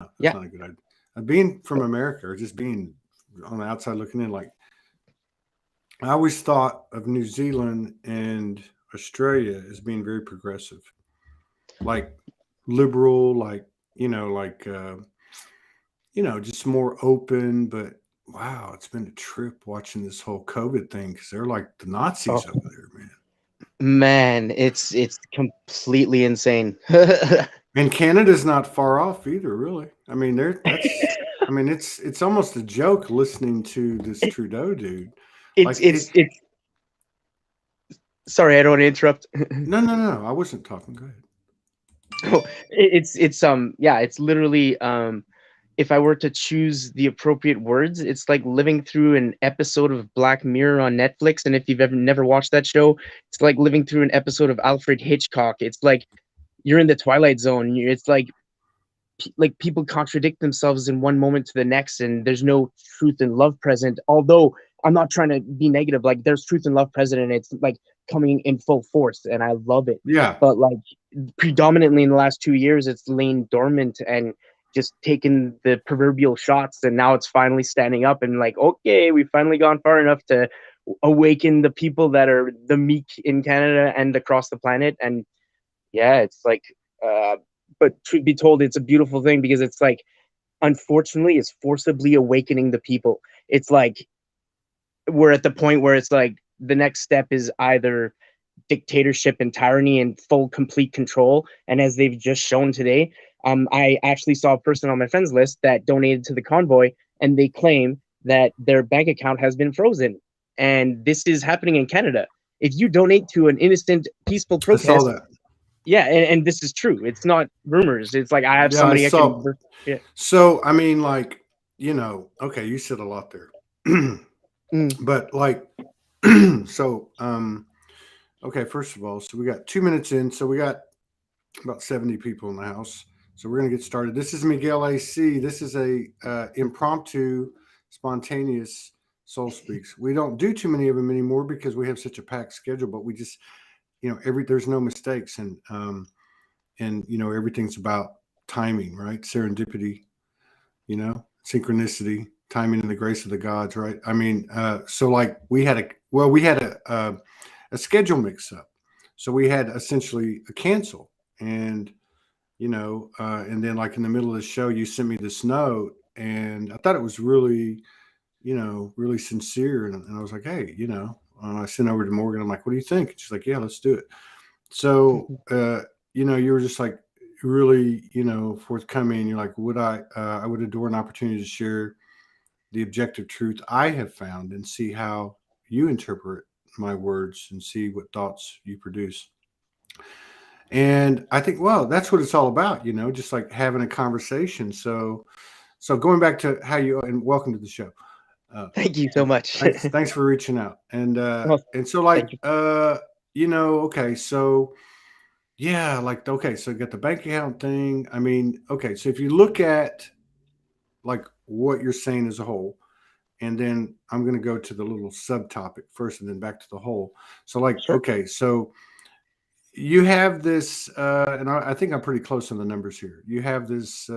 That's Yeah. not a good idea. Being from America or just being on the outside looking in, like I always thought of New Zealand and Australia as being very progressive, like liberal, like like just more open. But wow, it's been a trip watching this whole COVID thing because they're like the Nazis over Oh there, man. man, it's completely insane. And Canada's not far off either, really. I mean, I mean, it's almost a joke listening to this Trudeau dude. it's Like it's it. it's sorry, I don't want to interrupt. No, no, no. I wasn't talking. Go ahead. Oh, yeah, it's literally if I were to choose the appropriate words, it's like living through an episode of Black Mirror on Netflix. And if you've ever never watched that show, it's like living through an episode of Alfred Hitchcock. It's like you're in the Twilight Zone. It's like people contradict themselves in one moment to the next, and there's no truth and love present. Although I'm not trying to be negative, like there's truth and love present, and it's like coming in full force, and I love it. Yeah, But like predominantly in the last 2 years, it's lain dormant and just taken the proverbial shots, and now it's finally standing up and like, okay, we've finally gone far enough to awaken the people that are the meek in Canada and across the planet. And yeah, it's like uh but truth be told, it's a beautiful thing because it's like unfortunately it's forcibly awakening the people. It's like we're at the point where it's like the next step is either dictatorship and tyranny and full complete control. And as they've just shown today, I actually saw a person on my friends list that donated to the convoy, and they claim that their bank account has been frozen. And this is happening in Canada. If you donate to an innocent peaceful I saw protest, that. yeah, and this is true. It's not rumors. It's like I have Yeah, I somebody I saw. can. Yeah. So I mean, like okay, you said a lot there, Mm, but like, so okay. First of all, so we got 2 minutes in, so we got about 70 people in the house. So we're gonna get started. This is Miguel AC. This is a impromptu, spontaneous Soul Speaks. We don't do too many of them anymore because we have such a packed schedule. But we just there's no mistakes, and everything's about timing, right? Serendipity, synchronicity, timing, and the grace of the gods, right? I mean, so like we had a schedule mix up, so we had essentially a cancel, and and then like in the middle of the show, you sent me this note, and I thought it was really, really sincere, and I was like, hey, I sent over to Morgan. I'm like, what do you think? And she's like, yeah, let's do it. So, you were just like really, forthcoming. You're like, I would adore an opportunity to share the objective truth I have found and see how you interpret my words and see what thoughts you produce. And I think, well, that's what it's all about, just like having a conversation. So going back to how you, and welcome to the show. Uh, thank you so much. thanks for reaching out. Well, And so thank like, you. okay, so yeah, like okay, so you got the bank account thing. I mean, okay, so if you look at like what you're saying as a whole, and then I'm going to go to the little subtopic first, and then back to the whole. So like, Sure. okay, so you have this, and I think I'm pretty close on the numbers here. You have this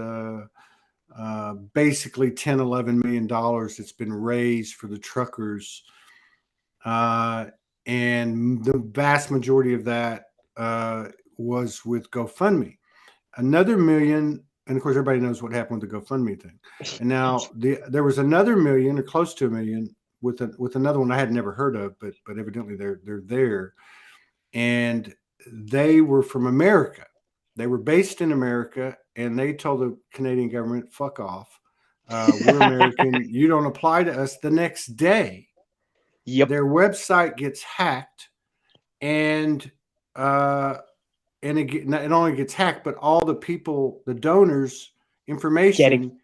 basically 10, $11 million that's been raised for the truckers, uh, and the vast majority of that was with GoFundMe. Another million, and of course, everybody knows what happened with the GoFundMe thing. And now there was another million, or close to a million, with another one I had never heard of, but evidently they're there, and they were from America. They were based in America, and they told the Canadian government, "Fuck off. We're American. You don't apply to us." The next day, Yep. their website gets hacked, and uh, it only gets hacked, but all the people, the donors' Getting. information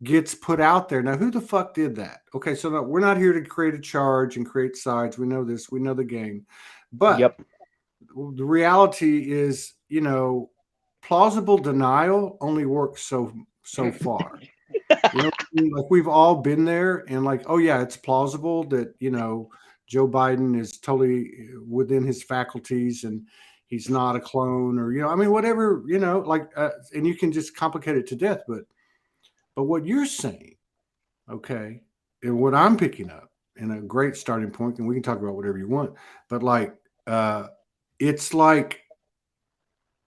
gets put out there. Now, who the fuck did that? Okay, so no, we're not here to create a charge and create sides. We know this. We know the game, but Yep. the reality is, plausible denial only works so far. You know, what I mean? Like we've all been there, and like, oh yeah, it's plausible that Joe Biden is totally within his faculties, and he's not a clone, or I mean, whatever, like, and you can just complicate it to death. But But what you're saying, okay, and what I'm picking up, and a great starting point, and we can talk about whatever you want, but like, uh, it's like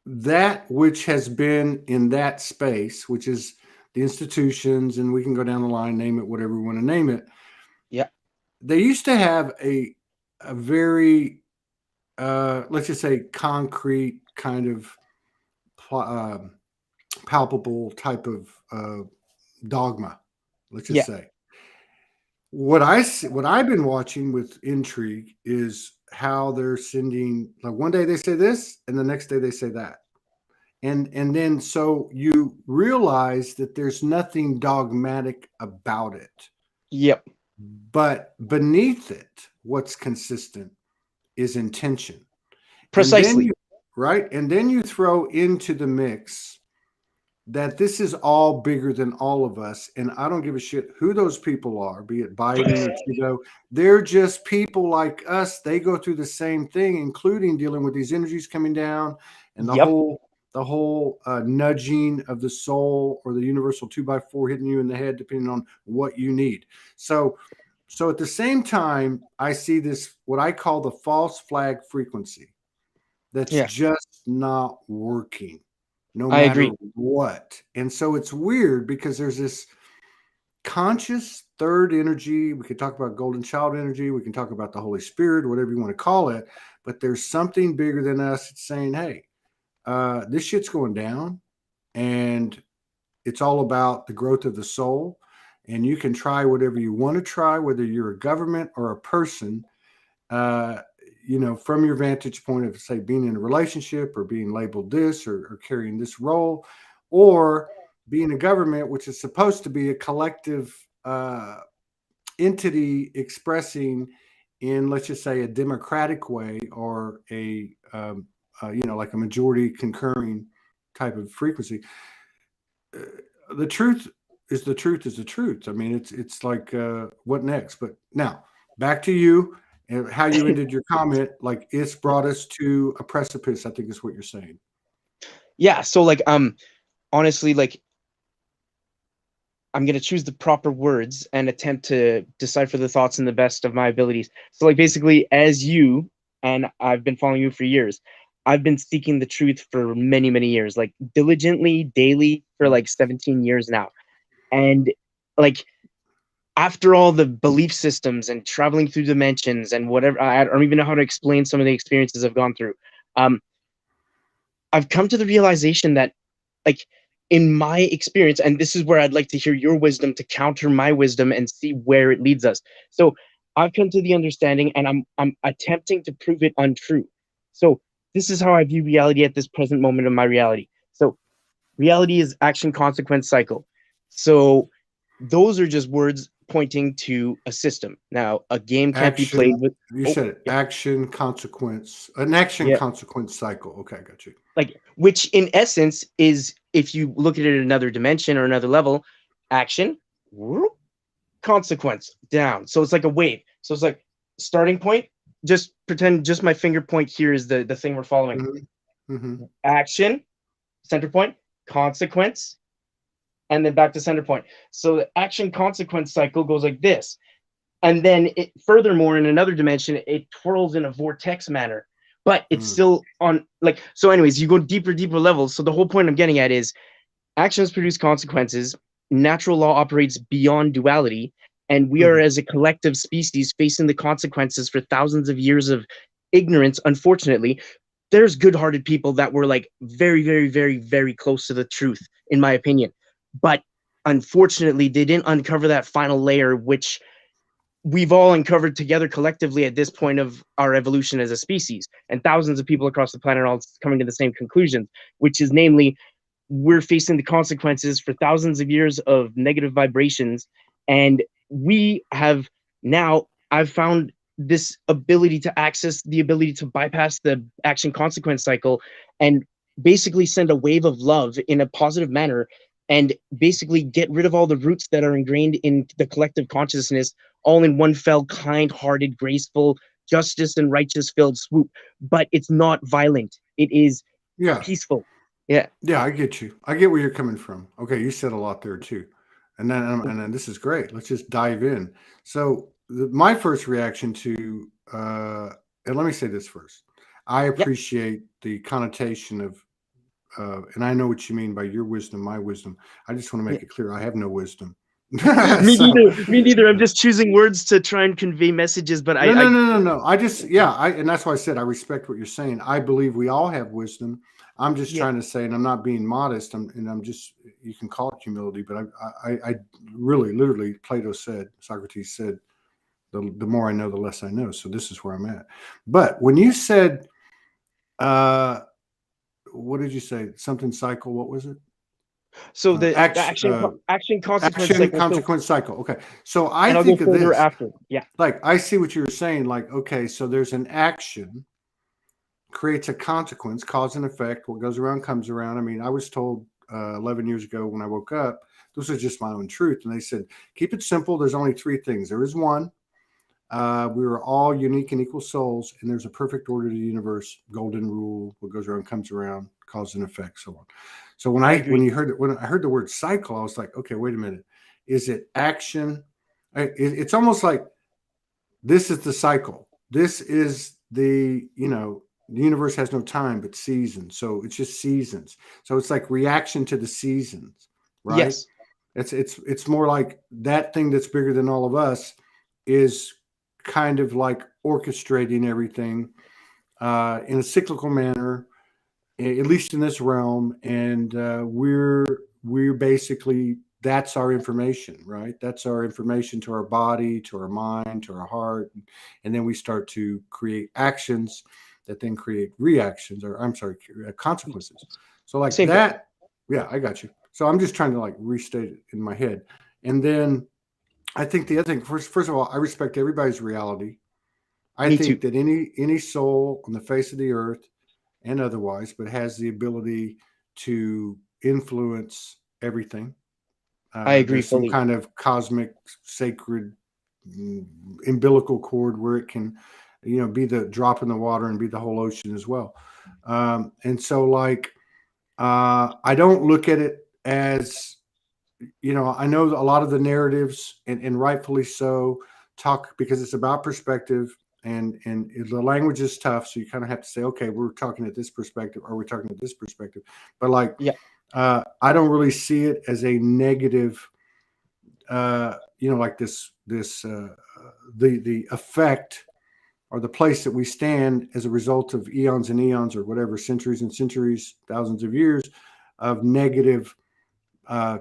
that which has been in that space, which is the institutions, and we can go down the line, name it whatever we want to name it. Yeah. They used to have a very let's just say concrete kind of palpable type of dogma. Let's just Yeah. say what I see, what I've been watching with intrigue is how they're sending. Like one day they say this, and the next day they say that, and then so you realize that there's nothing dogmatic about it, Yep. but beneath it, what's consistent is intention. And then Precisely. you, right? And then you throw into the mix that this is all bigger than all of us. And I don't give a shit who those people are, be it Biden or Trudeau. They're just people like us. They go through the same thing, including dealing with these energies coming down and Yep. the whole nudging of the soul or the universal 2x4 hitting you in the head, depending on what you need. So at the same time, I see this, what I call the false flag frequency, that's Yeah. just not working no I matter agree. what. And so it's weird because there's this conscious third energy. We could talk about golden child energy. We can talk about the Holy Spirit, whatever you want to call it. But there's something bigger than us. It's saying, hey, this shit's going down. And it's all about the growth of the soul. And you can try whatever you want to try, whether you're a government or a person. Uh, from your vantage point of, say, being in a relationship or being labeled this or carrying this role, or being a government, which is supposed to be a collective entity expressing in, let's just say, a democratic way or like a majority concurring type of frequency. The truth is the truth is the truth. I mean, it's like what next? But now back to you and how you ended your comment. Like it's brought us to a precipice, I think is what you're saying. Yeah. So like honestly, like I'm gonna choose the proper words and attempt to decipher the thoughts in the best of my abilities. So like basically, as you and I've been following you for years, I've been seeking the truth for many, many years, like diligently, daily for like 17 years now. And like after all the belief systems and traveling through dimensions and whatever, I don't even know how to explain some of the experiences I've gone through. Um, I've come to the realization that, like, in my experience, and this is where I'd like to hear your wisdom to counter my wisdom and see where it leads us. So I've come to the understanding, and I'm attempting to prove it untrue. So this is how I view reality at this present moment of my reality. So reality is action consequence cycle. So those are just words pointing to a system. Now, a game can't be played Action. with. You Oh, said it. yeah, Action consequence. An action yeah. consequence cycle. Okay, I got you. Like, which in essence is, if you look at it at another dimension or another level, action, whoop, consequence, down. So it's like a wave. So it's like starting point. Just pretend just my finger point here is the thing we're following. Mm-hmm. Mm-hmm. Action, center point, consequence, and then back to center point. So the action consequence cycle goes like this. And then it furthermore in another dimension, it twirls in a vortex manner, but it's still on, like, so anyways, you go deeper levels. So the whole point I'm getting at is actions produce consequences. Natural law operates beyond duality, and we are, Mm-hmm. as a collective species, facing the consequences for thousands of years of ignorance. Unfortunately, there's good-hearted people that were like very, very, very, very close to the truth, in my opinion, but unfortunately they didn't uncover that final layer, which we've all uncovered together collectively at this point of our evolution as a species, and thousands of people across the planet are all coming to the same conclusion, which is namely, we're facing the consequences for thousands of years of negative vibrations. And we have now, I've found this ability to access the ability to bypass the action consequence cycle and basically send a wave of love in a positive manner and basically get rid of all the roots that are ingrained in the collective consciousness, all in one fell, kind-hearted, graceful, justice and righteous filled swoop. But it's not violent. It is Yeah. peaceful. Yeah. Yeah, I get you. I get where you're coming from. Okay, you said a lot there too. And then this is great. Let's just dive in. So my first reaction to, and let me say this first. I Yep. appreciate the connotation of, and I know what you mean by your wisdom, my wisdom. I just want to Yeah. make it clear I have no wisdom. Me So neither. Me neither. I'm just choosing words to try and convey messages, but no, I no, no, no, no. I just, yeah, and that's why I said I respect what you're saying. I believe we all have wisdom. I'm just yeah. trying to say, and I'm not being modest. I'm just, you can call it humility, but I really, literally, Plato said, Socrates said, the more I know, the less I know. So this is where I'm at. But when you said, uh, what did you say? Something cycle? What was it? So the Action, action consequence action, cycle. So, consequence cycle. Okay. So I and I'll go think of further this after. Yeah. like I see what you were saying. Like, okay, so there's an action creates a consequence, cause and effect. What goes around comes around. I mean, I was told 11 years ago when I woke up, this is just my own truth. And they said, keep it simple. There's only three things. There is one. We are all unique and equal souls, and there's a perfect order to the universe. Golden rule: what goes around comes around, cause and effect, so on. So when I I agree. when I heard the word cycle, I was like, okay, wait a minute. Is it action? It's almost like this is the cycle. This is the universe has no time but seasons, so it's just seasons. So it's like reaction to the seasons, right? Yes. It's more like that thing that's bigger than all of us is kind of like orchestrating everything in a cyclical manner, at least in this realm, and we're basically that's our information, right? That's our information to our body, to our mind, to our heart, and then we start to create actions that then create reactions, or I'm sorry, consequences. So like Same thing. that, yeah, I got you. So I'm just trying to like restate it in my head, and then I think the other thing, first of all, I respect everybody's reality. I Me too. think that any soul on the face of the earth and otherwise, but has the ability to influence everything. I agree There's some fully. kind of cosmic, sacred mm, umbilical cord where it can, be the drop in the water and be the whole ocean as well. And so, like, I don't look at it as, I know a lot of the narratives, and rightfully so, talk because it's about perspective, and the language is tough, so you kind of have to say, okay, we're talking at this perspective, or we're talking at this perspective. But like, Yeah. I don't really see it as a negative, like this the effect or the place that we stand as a result of eons and eons, or whatever, centuries and centuries, thousands of years of negative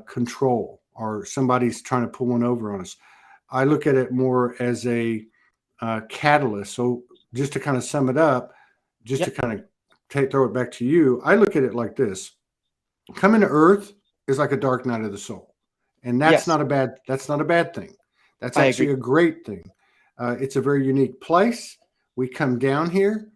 control, or somebody's trying to pull one over on us. I look at it more as a catalyst. So just to kind of sum it up, just to Yep. kind of throw it back to you, I look at it like this: coming to Earth is like a dark night of the soul, and Yes. that's not a bad thing. That's I actually agree. a great thing. It's a very unique place. We come down here.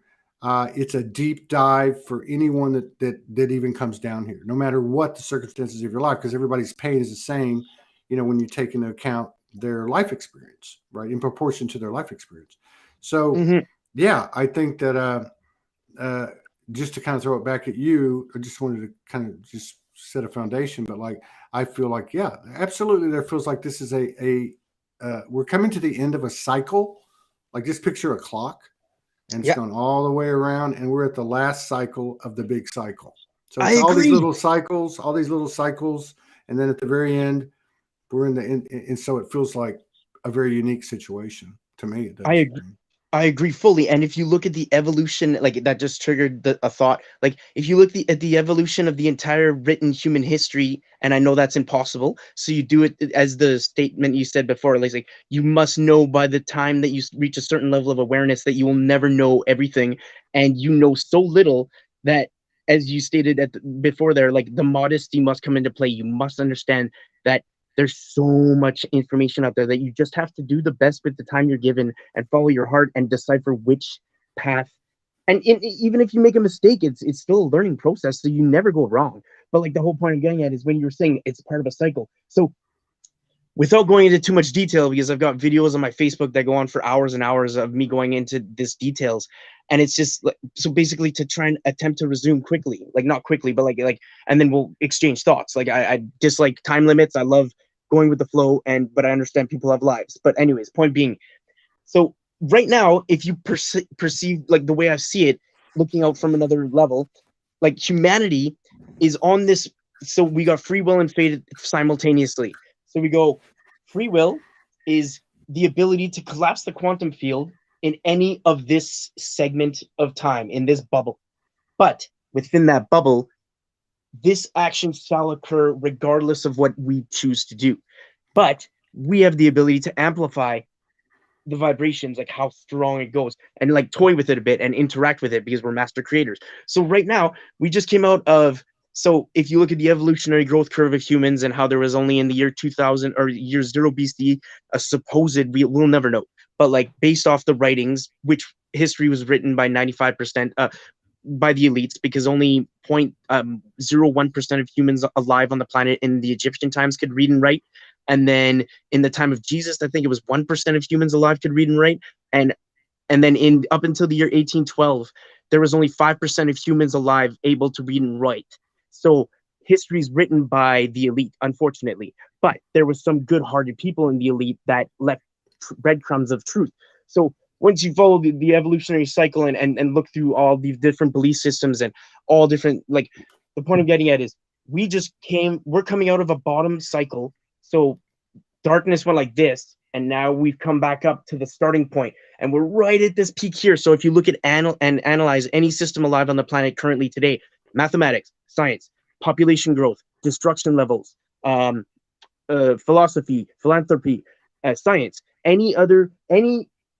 It's a deep dive for anyone that even comes down here, no matter what the circumstances of your life, because everybody's pain is the same. When you take into account their life experience, right, in proportion to their life experience. So, Hmm. yeah, I think that uh, just to kind of throw it back at you, I just wanted to kind of just set a foundation. But like, I feel like, yeah, absolutely, there feels like this is we're coming to the end of a cycle. Like, just picture a clock, and it's Yeah. going all the way around, and we're at the last cycle of the big cycle. So I it's agree. all these little cycles, and then at the very end, we're in the end, and so it feels like a very unique situation to me. It I does. agree. I agree fully. And if you look at the evolution, like that just triggered a thought. Like if you look at the evolution of the entire written human history, and I know that's impossible. So you do it as the statement you said before, like you must know by the time that you reach a certain level of awareness that you will never know everything. And you know so little that, as you stated before there, like the modesty must come into play. You must understand that there's so much information out there that you just have to do the best with the time you're given and follow your heart and decipher which path. And even if you make a mistake, it's still a learning process, so you never go wrong. But like the whole point I'm getting at is when you're saying it's part of a cycle. So without going into too much detail, because I've got videos on my Facebook that go on for hours and hours of me going into this details, and it's just so basically to try and attempt to resume quickly, like not quickly, but like, and then we'll exchange thoughts. Like I dislike time limits. I love going with the flow, but I understand people have lives. But anyways, point being, so right now, if you perceive like the way I see it, looking out from another level, like humanity is on this. So we got free will and fate simultaneously. So we go, free will is the ability to collapse the quantum field in any of this segment of time, in this bubble. But within that bubble, this action shall occur regardless of what we choose to do. But we have the ability to amplify the vibrations, like how strong it goes, and like toy with it a bit and interact with it, because we're master creators. So right now, we just came out of, so if you look at the evolutionary growth curve of humans and how there was only in the year 2000 or year 0 BC a supposed, we'll never know, but like based off the writings, which history was written by 95% by the elites, because only 0.01% of humans alive on the planet in the Egyptian times could read and write. And then in the time of Jesus, I think it was 1% of humans alive could read and write. And then in up until the year 1812, there was only 5% of humans alive able to read and write. So history is written by the elite, unfortunately. But there was some good-hearted people in the elite that left breadcrumbs of truth. So once you follow the evolutionary cycle and look through all the different belief systems and all different, like, the point I'm getting at is we're coming out of a bottom cycle. So darkness went like this, and now we've come back up to the starting point, and we're right at this peak here. So if you look at and analyze any system alive on the planet currently today, mathematics, science, population growth, destruction levels, philosophy, philanthropy, science, any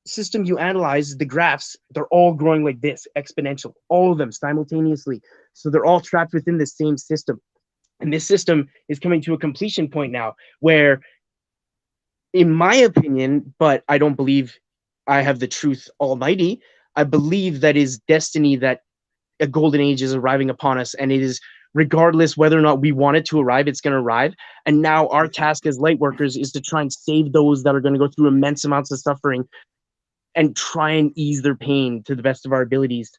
system you analyze, the graphs, they're all growing like this, exponential, all of them simultaneously. So they're all trapped within the same system. And this system is coming to a completion point now where, in my opinion, but I don't believe I have the truth almighty, I believe that is destiny, that a golden age is arriving upon us, and it is, regardless whether or not we want it to arrive, it's going to arrive. And now our task as light workers is to try and save those that are going to go through immense amounts of suffering and try and ease their pain to the best of our abilities.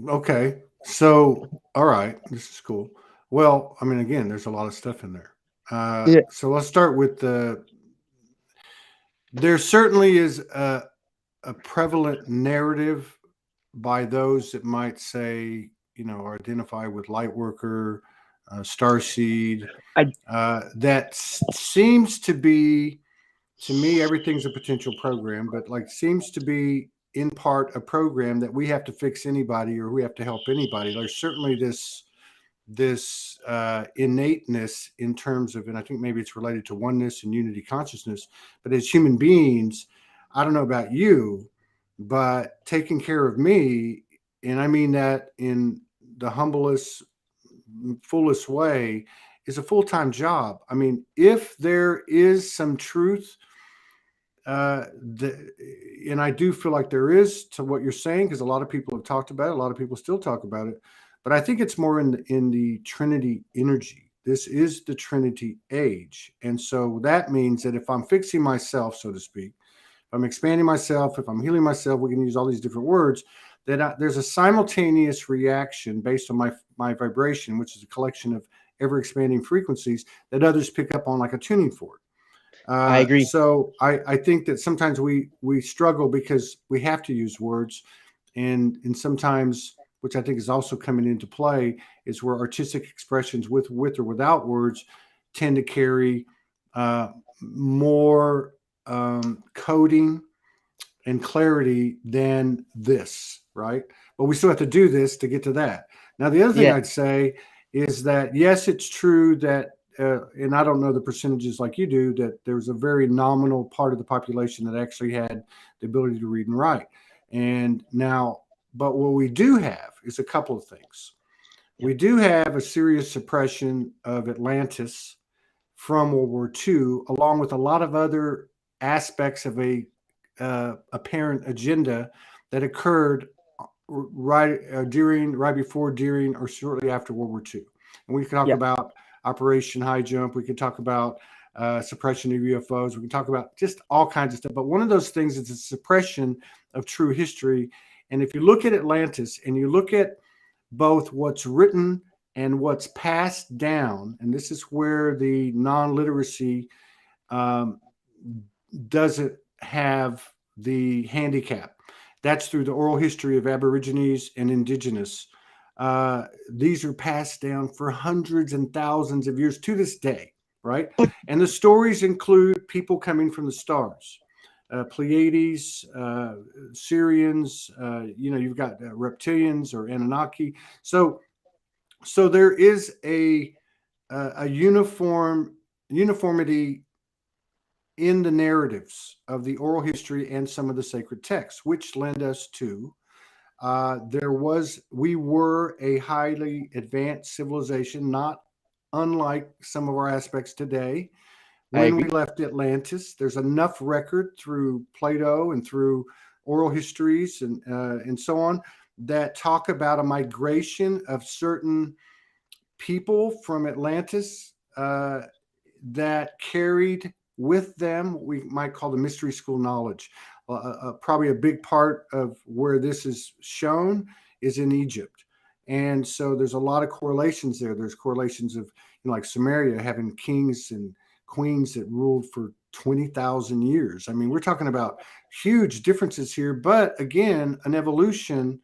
Okay. So, all right, this is cool. Well, I mean, again, there's a lot of stuff in there. Yeah. So let's start with there certainly is a prevalent narrative by those that might say, or identify with Lightworker, Starseed, I that seems to be, to me, everything's a potential program, but like seems to be in part a program that we have to fix anybody or we have to help anybody. There's certainly this innateness in terms of, and I think maybe it's related to oneness and unity consciousness, but as human beings, I don't know about you, but taking care of me, and I mean that in the humblest, fullest way, is a full-time job. I mean, if there is some truth, and I do feel like there is to what you're saying, because a lot of people have talked about it, a lot of people still talk about it, but I think it's more in the Trinity energy. This is the Trinity age, and so that means that if I'm fixing myself, so to speak, if I'm expanding myself, if I'm healing myself, we can use all these different words, that there's a simultaneous reaction based on my vibration, which is a collection of ever expanding frequencies that others pick up on like a tuning fork. I agree. So I think that sometimes we struggle because we have to use words, and sometimes, which I think is also coming into play, is where artistic expressions with or without words tend to carry more coding and clarity than this, right? But we still have to do this to get to that. Now, the other thing I'd say is that, yes, it's true that, and I don't know the percentages like you do, that there's a very nominal part of the population that actually had the ability to read and write. And now, but what we do have is a couple of things. We do have a serious suppression of Atlantis from World War II, along with a lot of other aspects of a apparent agenda that occurred right before, during, or shortly after World War II. And we can talk about Operation High Jump. We can talk about suppression of UFOs. We can talk about just all kinds of stuff. But one of those things is the suppression of true history. And if you look at Atlantis and you look at both what's written and what's passed down, and this is where the non-literacy um, doesn't have the handicap. That's through the oral history of Aborigines and Indigenous. These are passed down for hundreds and thousands of years to this day, right? But And the stories include people coming from the stars, Pleiades, Syrians. You've got reptilians or Anunnaki. So there is a uniformity in the narratives of the oral history and some of the sacred texts, which lend us to we were a highly advanced civilization, not unlike some of our aspects today. I When we agree. left Atlantis, there's enough record through Plato and through oral histories and so on that talk about a migration of certain people from Atlantis that carried with them what we might call the mystery school knowledge. Probably a big part of where this is shown is in Egypt. And so there's a lot of correlations there. There's correlations of, like Sumeria having kings and queens that ruled for 20,000 years. I mean, we're talking about huge differences here, but again, an evolution.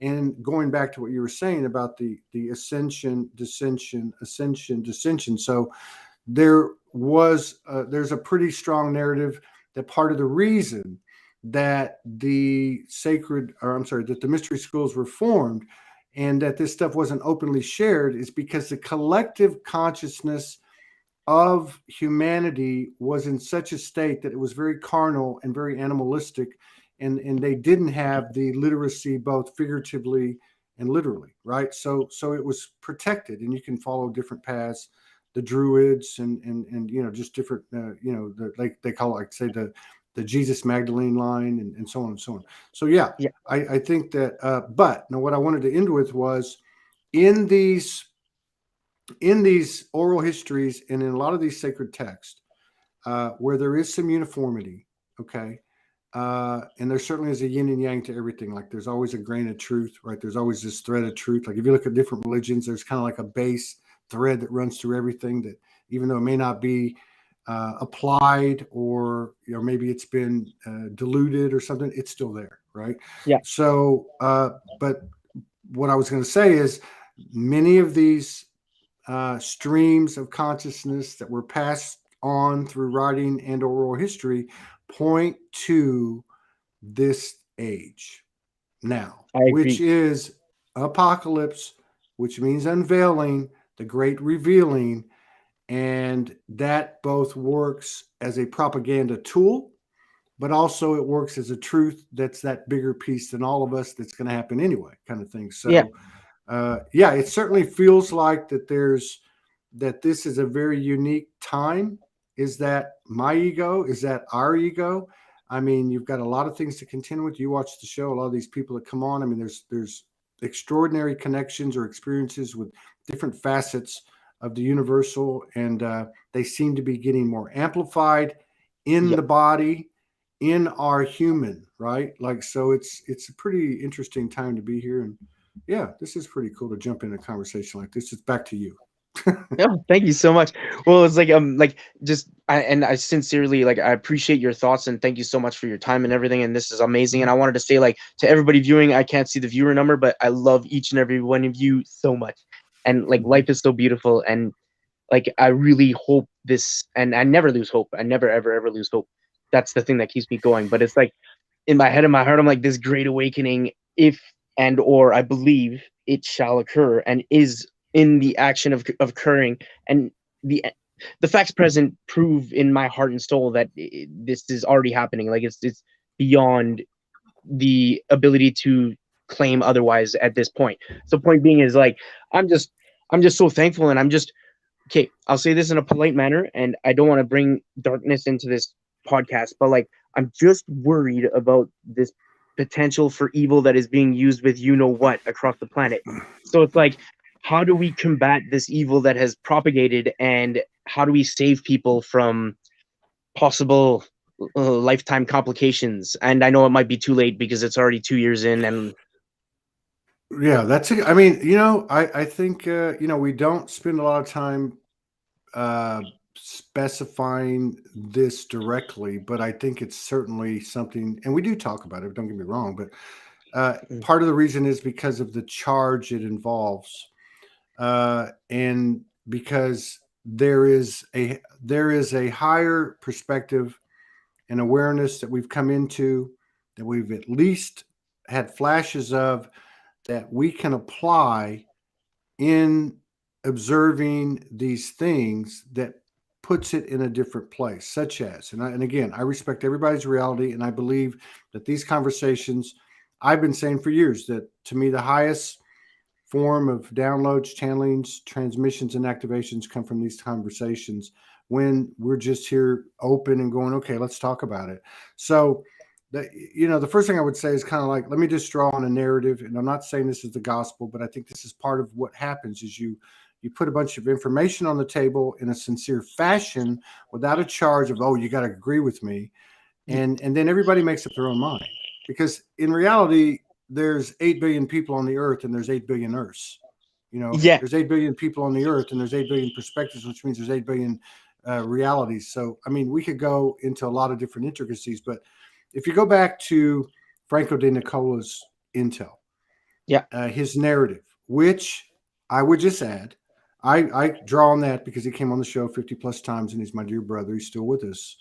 And going back to what you were saying about the ascension, dissension, ascension, dissension. So there's a pretty strong narrative that part of the reason that the mystery schools were formed and that this stuff wasn't openly shared is because the collective consciousness of humanity was in such a state that it was very carnal and very animalistic, and they didn't have the literacy both figuratively and literally, right? So it was protected, and you can follow different paths, the Druids and just different they call it, like, say, the Jesus Magdalene line and so on and so on. So yeah, Yeah. I think that but now what I wanted to end with was in these oral histories and in a lot of these sacred texts, where there is some uniformity, okay, and there certainly is a yin and yang to everything. Like there's always a grain of truth, right? There's always this thread of truth. Like if you look at different religions, there's kind of like a base thread that runs through everything that, even though it may not be applied, or maybe it's been diluted or something, it's still there, right? Yeah. So, but what I was going to say is many of these streams of consciousness that were passed on through writing and oral history point to this age now, I which agree. is apocalypse, which means unveiling, the great revealing. And that both works as a propaganda tool, but also it works as a truth that's that bigger piece than all of us that's going to happen anyway, kind of thing. Yeah. So yeah, it certainly feels like that this is a very unique time. Is that my ego? Is that our ego? I mean, you've got a lot of things to contend with. You watch the show, a lot of these people that come on. I mean, there's extraordinary connections or experiences with different facets of the universal, and they seem to be getting more amplified in Yeah. the body, in our human, right? Like, so it's a pretty interesting time to be here. And yeah, this is pretty cool to jump in a conversation like this. It's back to you. No, thank you so much. Well, it's like just I sincerely, like, I appreciate your thoughts, and thank you so much for your time and everything. And this is amazing. And I wanted to say, like, to everybody viewing, I can't see the viewer number, but I love each and every one of you so much. And like, life is so beautiful, and like, I really hope this, and I never lose hope. I never ever lose hope. That's the thing that keeps me going. But it's like, in my head and my heart, I'm like, this great awakening, if and or I believe it shall occur, and is in the action of occurring, and the facts present prove in my heart and soul that this is already happening. Like, it's beyond the ability to claim otherwise at this point. So point being is, like, I'm just so thankful, and I'm just, okay, I'll say this in a polite manner, and I don't want to bring darkness into this podcast, but like, I'm just worried about this potential for evil that is being used with what across the planet. So it's like, how do we combat this evil that has propagated, and how do we save people from possible lifetime complications? And I know it might be too late because it's already 2 years in, and Yeah, that's it. I mean, I think, we don't spend a lot of time uh, specifying this directly, but I think it's certainly something, and we do talk about it. Don't get me wrong, but Mm. part of the reason is because of the charge it involves, and because there is a higher perspective and awareness that we've come into, that we've at least had flashes of, that we can apply in observing these things, that puts it in a different place, such as, and again, I respect everybody's reality, and I believe that these conversations, I've been saying for years that, to me, the highest form of downloads, channelings, transmissions, and activations come from these conversations, when we're just here open and going, okay, let's talk about it. So, the first thing I would say is kind of like, let me just draw on a narrative, and I'm not saying this is the gospel, but I think this is part of what happens is you put a bunch of information on the table in a sincere fashion, without a charge of, oh, you got to agree with me, and then everybody makes up their own mind, because in reality, there's 8 billion people on the earth, and there's 8 billion earths. Yeah, There's 8 billion people on the earth, and there's 8 billion perspectives, which means there's 8 billion realities. So, I mean, we could go into a lot of different intricacies, but if you go back to Franco de Nicola's Intel, yeah, his narrative, which I would just add, I draw on that because he came on the show 50 plus times, and he's my dear brother. He's still with us.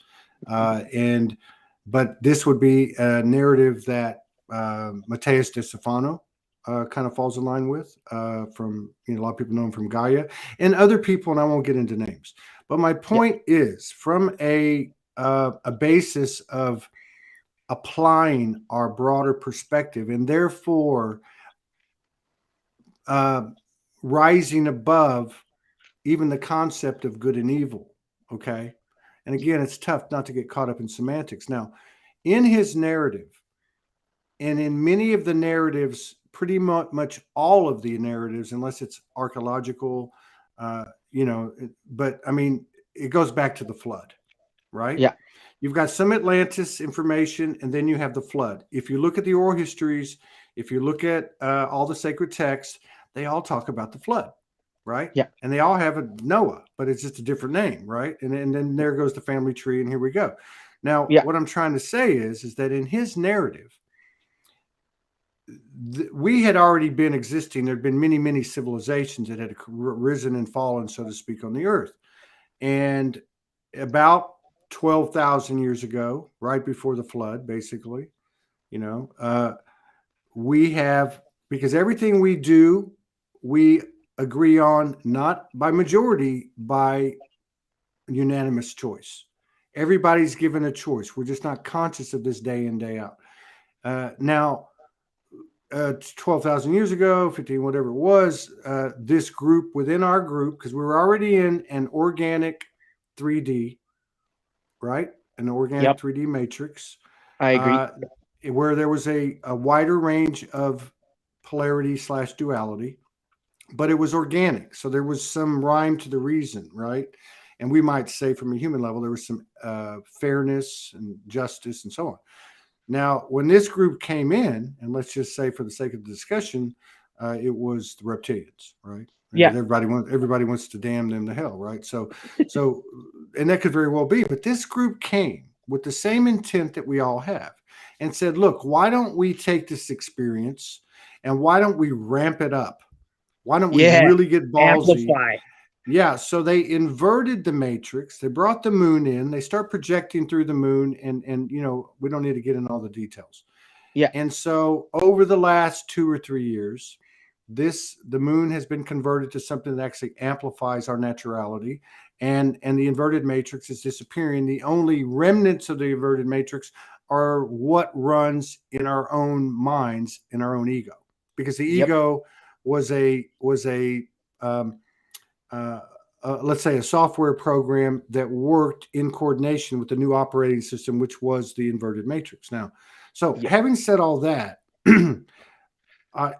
And But this would be a narrative that Mateus de Stefano kind of falls in line with, from, a lot of people know him from Gaia, and other people, and I won't get into names. But my yeah, point is, from a basis of applying our broader perspective, and therefore uh, rising above even the concept of good and evil. Okay. And again, it's tough not to get caught up in semantics. Now, in his narrative, and in many of the narratives, pretty much all of the narratives, unless it's archaeological, but I mean, it goes back to the flood, right? yeah, You've got some Atlantis information, and then you have the flood. If you look at the oral histories, if you look at all the sacred texts, they all talk about the flood, right? yeah, And they all have a Noah, but it's just a different name, right? And then there goes the family tree, and here we go. Now, yeah, what I'm trying to say is that in his narrative, we had already been existing. There had been many, many civilizations that had risen and fallen, so to speak, on the earth. And about 12,000 years ago, right before the flood, basically, you know, uh, we have, because everything we do, we agree on, not by majority, by unanimous choice. Everybody's given a choice. We're just not conscious of this day in, day out. Now, 12,000 years ago, 15, whatever it was, this group within our group, because we were already in an organic 3D, right? An organic yep. 3D matrix, I agree. uh, where there was a wider range of polarity slash duality, but it was organic. So there was some rhyme to the reason, right? And we might say, from a human level, there was some fairness and justice and so on. Now, when this group came in, and let's just say, for the sake of the discussion, it was the reptilians, right? Yeah, Everybody wants to damn them to hell, right? So, and that could very well be. But this group came with the same intent that we all have, and said, "Look, why don't we take this experience, and why don't we ramp it up? Why don't we yeah. really get ballsy?" Amplify. Yeah, so they inverted the matrix. They brought the moon in. They start projecting through the moon, and we don't need to get in all the details. Yeah, And so, over the last 2 or 3 years, the moon has been converted to something that actually amplifies our naturality, and the inverted matrix is disappearing. The only remnants of the inverted matrix are what runs in our own minds, in our own ego, because the yep, ego was a um, uh, let's say, a software program that worked in coordination with the new operating system, which was the inverted matrix. Now, so yep. having said all that, I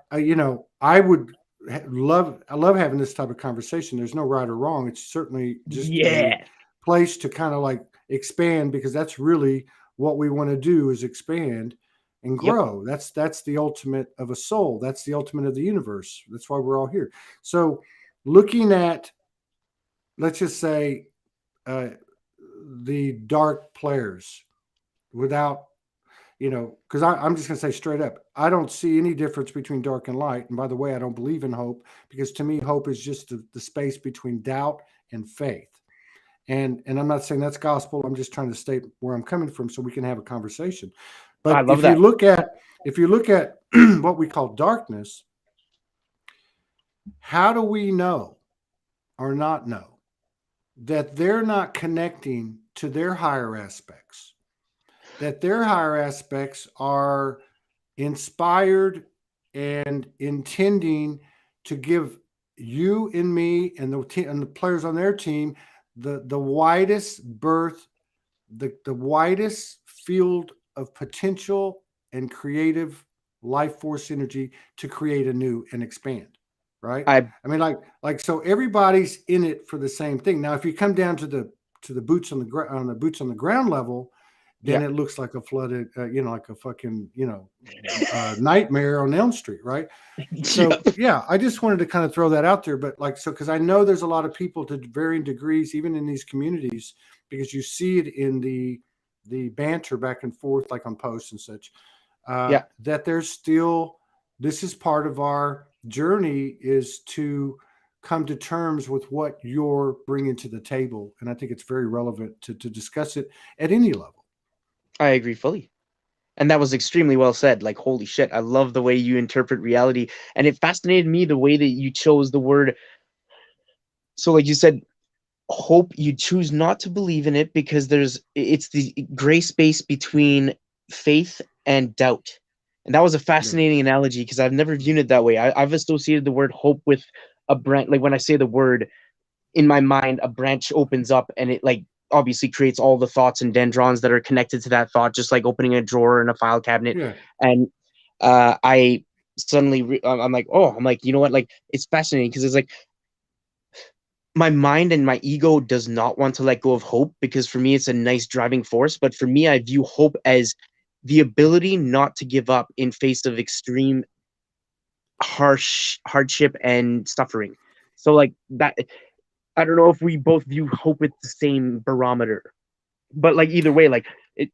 would I love having this type of conversation. There's no right or wrong. It's certainly just a Yeah, place to kind of like expand, because that's really what we want to do, is expand. and Yep. grow. That's the ultimate of a soul. That's the ultimate of the universe. That's why we're all here. So looking at, let's just say, uh, the dark players, without, because I'm just going to say straight up, I don't see any difference between dark and light. And by the way, I don't believe in hope, because to me, hope is just the space between doubt and faith. And I'm not saying that's gospel. I'm just trying to state where I'm coming from so we can have a conversation. I But love that. if you look at what we call darkness, how do we know or not know that they're not connecting to their higher aspects? That their higher aspects are inspired and intending to give you and me and the players on their team the widest berth, the widest field of potential and creative life force energy to create anew and expand. Right? I I mean, so everybody's in it for the same thing. Now, if you come down to the boots on the boots on the ground level, then Yeah. it looks like a flooded, like a fucking, nightmare on Elm Street, right? So Yep. yeah, I just wanted to kind of throw that out there, but because I know there's a lot of people to varying degrees, even in these communities, because you see it in the banter back and forth, like on posts and such, Yeah. that there's still, this is part of our journey, is to come to terms with what you're bringing to the table, and I think it's very relevant to discuss it at any level. I agree fully. And that was extremely well said. Like, holy shit, I love the way you interpret reality. And it fascinated me the way that you chose the word. So, like you said, hope, you choose not to believe in it because it's the gray space between faith and doubt. And that was a Yeah. fascinating analogy because I've never viewed it that way. I've associated the word hope with a branch. Like when I say the word, in my mind, a branch opens up and it like obviously creates all the thoughts and dendrons that are connected to that thought, just like opening a drawer in a file cabinet. Yeah. And I suddenly, I'm like, oh, I'm like, you know what? Like, it's fascinating because it's like my mind and my ego does not want to let go of hope because for me, it's a nice driving force. But for me, I view hope as the ability not to give up in face of extreme harsh hardship and suffering. So like that, I don't know if we both view hope with the same barometer, but like either way, like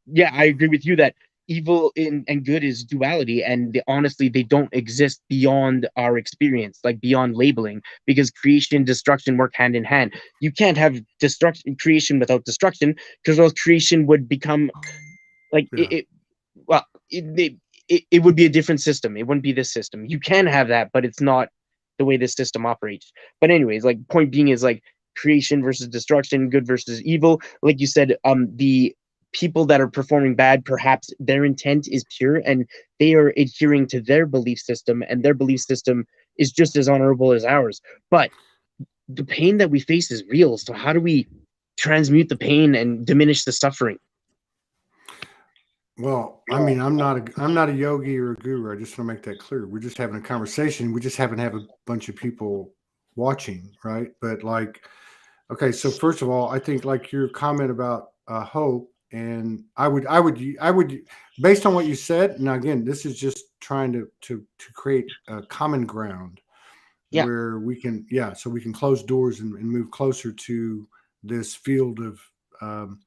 yeah, I agree with you that evil and good is duality, and honestly, they don't exist beyond our experience, like beyond labeling, because creation and destruction work hand in hand. You can't have destruction creation without destruction, because else creation would become like Yeah. well, it would be a different system. It wouldn't be this system. You can have that, but it's not the way this system operates. But anyways, like point being is like creation versus destruction, good versus evil. Like you said, the people that are performing bad, perhaps their intent is pure and they are adhering to their belief system, and their belief system is just as honorable as ours. But the pain that we face is real. So how do we transmute the pain and diminish the suffering? Well, I mean, I'm not a yogi or a guru. I just want to make that clear. We're just having a conversation. We just happen to have a bunch of people watching, right? But okay, so first of all, I think like your comment about hope, and I would, based on what you said. Now, again, this is just trying to create a common ground Yeah, where we can, yeah, so we can close doors and move closer to this field of, um,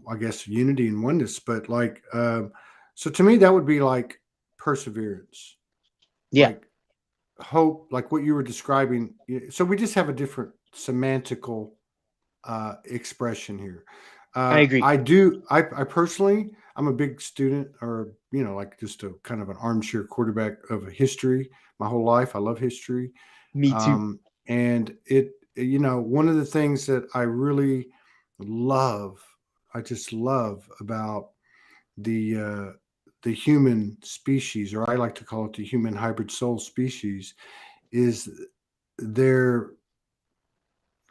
I guess unity and oneness. But so to me, that would be like perseverance, yeah, like hope, like what you were describing. So we just have a different semantical expression here. I agree. I personally, I'm a big student, or like just a kind of an armchair quarterback of history. My whole life, I love history, Me too. and one of the things that I really love, I just love about the uh, the human species, or I like to call it the human hybrid soul species, is they're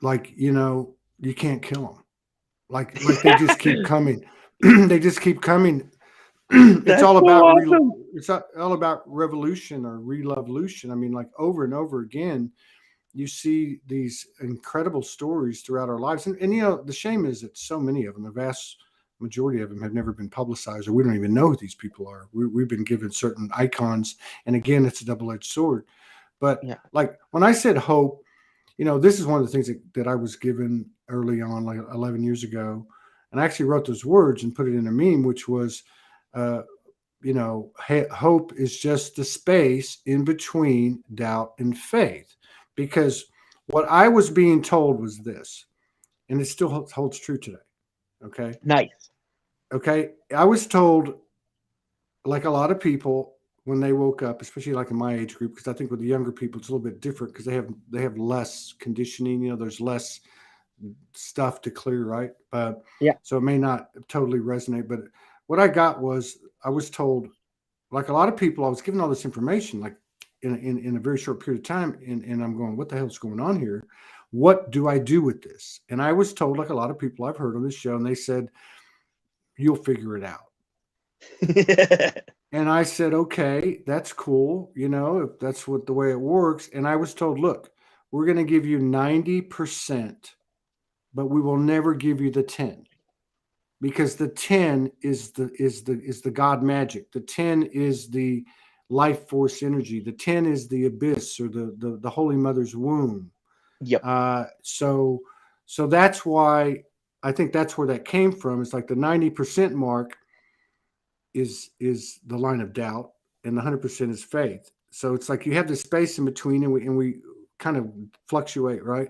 like, you can't kill them. Like they just keep coming. They just keep coming. It's That's all so about awesome. it's all about revolution or revolution. I mean, like over and over again, you see these incredible stories throughout our lives, and the shame is that so many of them, the vast majority of them have never been publicized, or we don't even know who these people are. We've been given certain icons, and again, it's a double-edged sword. But Yeah. like when I said hope, this is one of the things that I was given early on, like 11 years ago, and I actually wrote those words and put it in a meme, which was, uh, hope is just the space in between doubt and faith, because what I was being told was this, and it still holds true today. Okay. Nice. Okay. I was told, like a lot of people, when they woke up, especially like in my age group, because I think with the younger people it's a little bit different because they have less conditioning. There's less stuff to clear, right? Yeah. So it may not totally resonate. But what I got was, I was told, like a lot of people, I was given all this information like in a very short period of time, and I'm going, what the hell's going on here? What do I do with this? And I was told, like a lot of people I've heard on this show, and they said, you'll figure it out. And I said, okay, that's cool. If that's the way it works. And I was told, look, we're going to give you 90%, but we will never give you the 10, because the 10 is the God magic. The 10 is the life force energy. The 10 is the abyss, or the Holy Mother's womb. Yep. So that's why I think that's where that came from. It's like the 90% mark is the line of doubt, and the 100% is faith. So it's like you have this space in between, and we kind of fluctuate, right?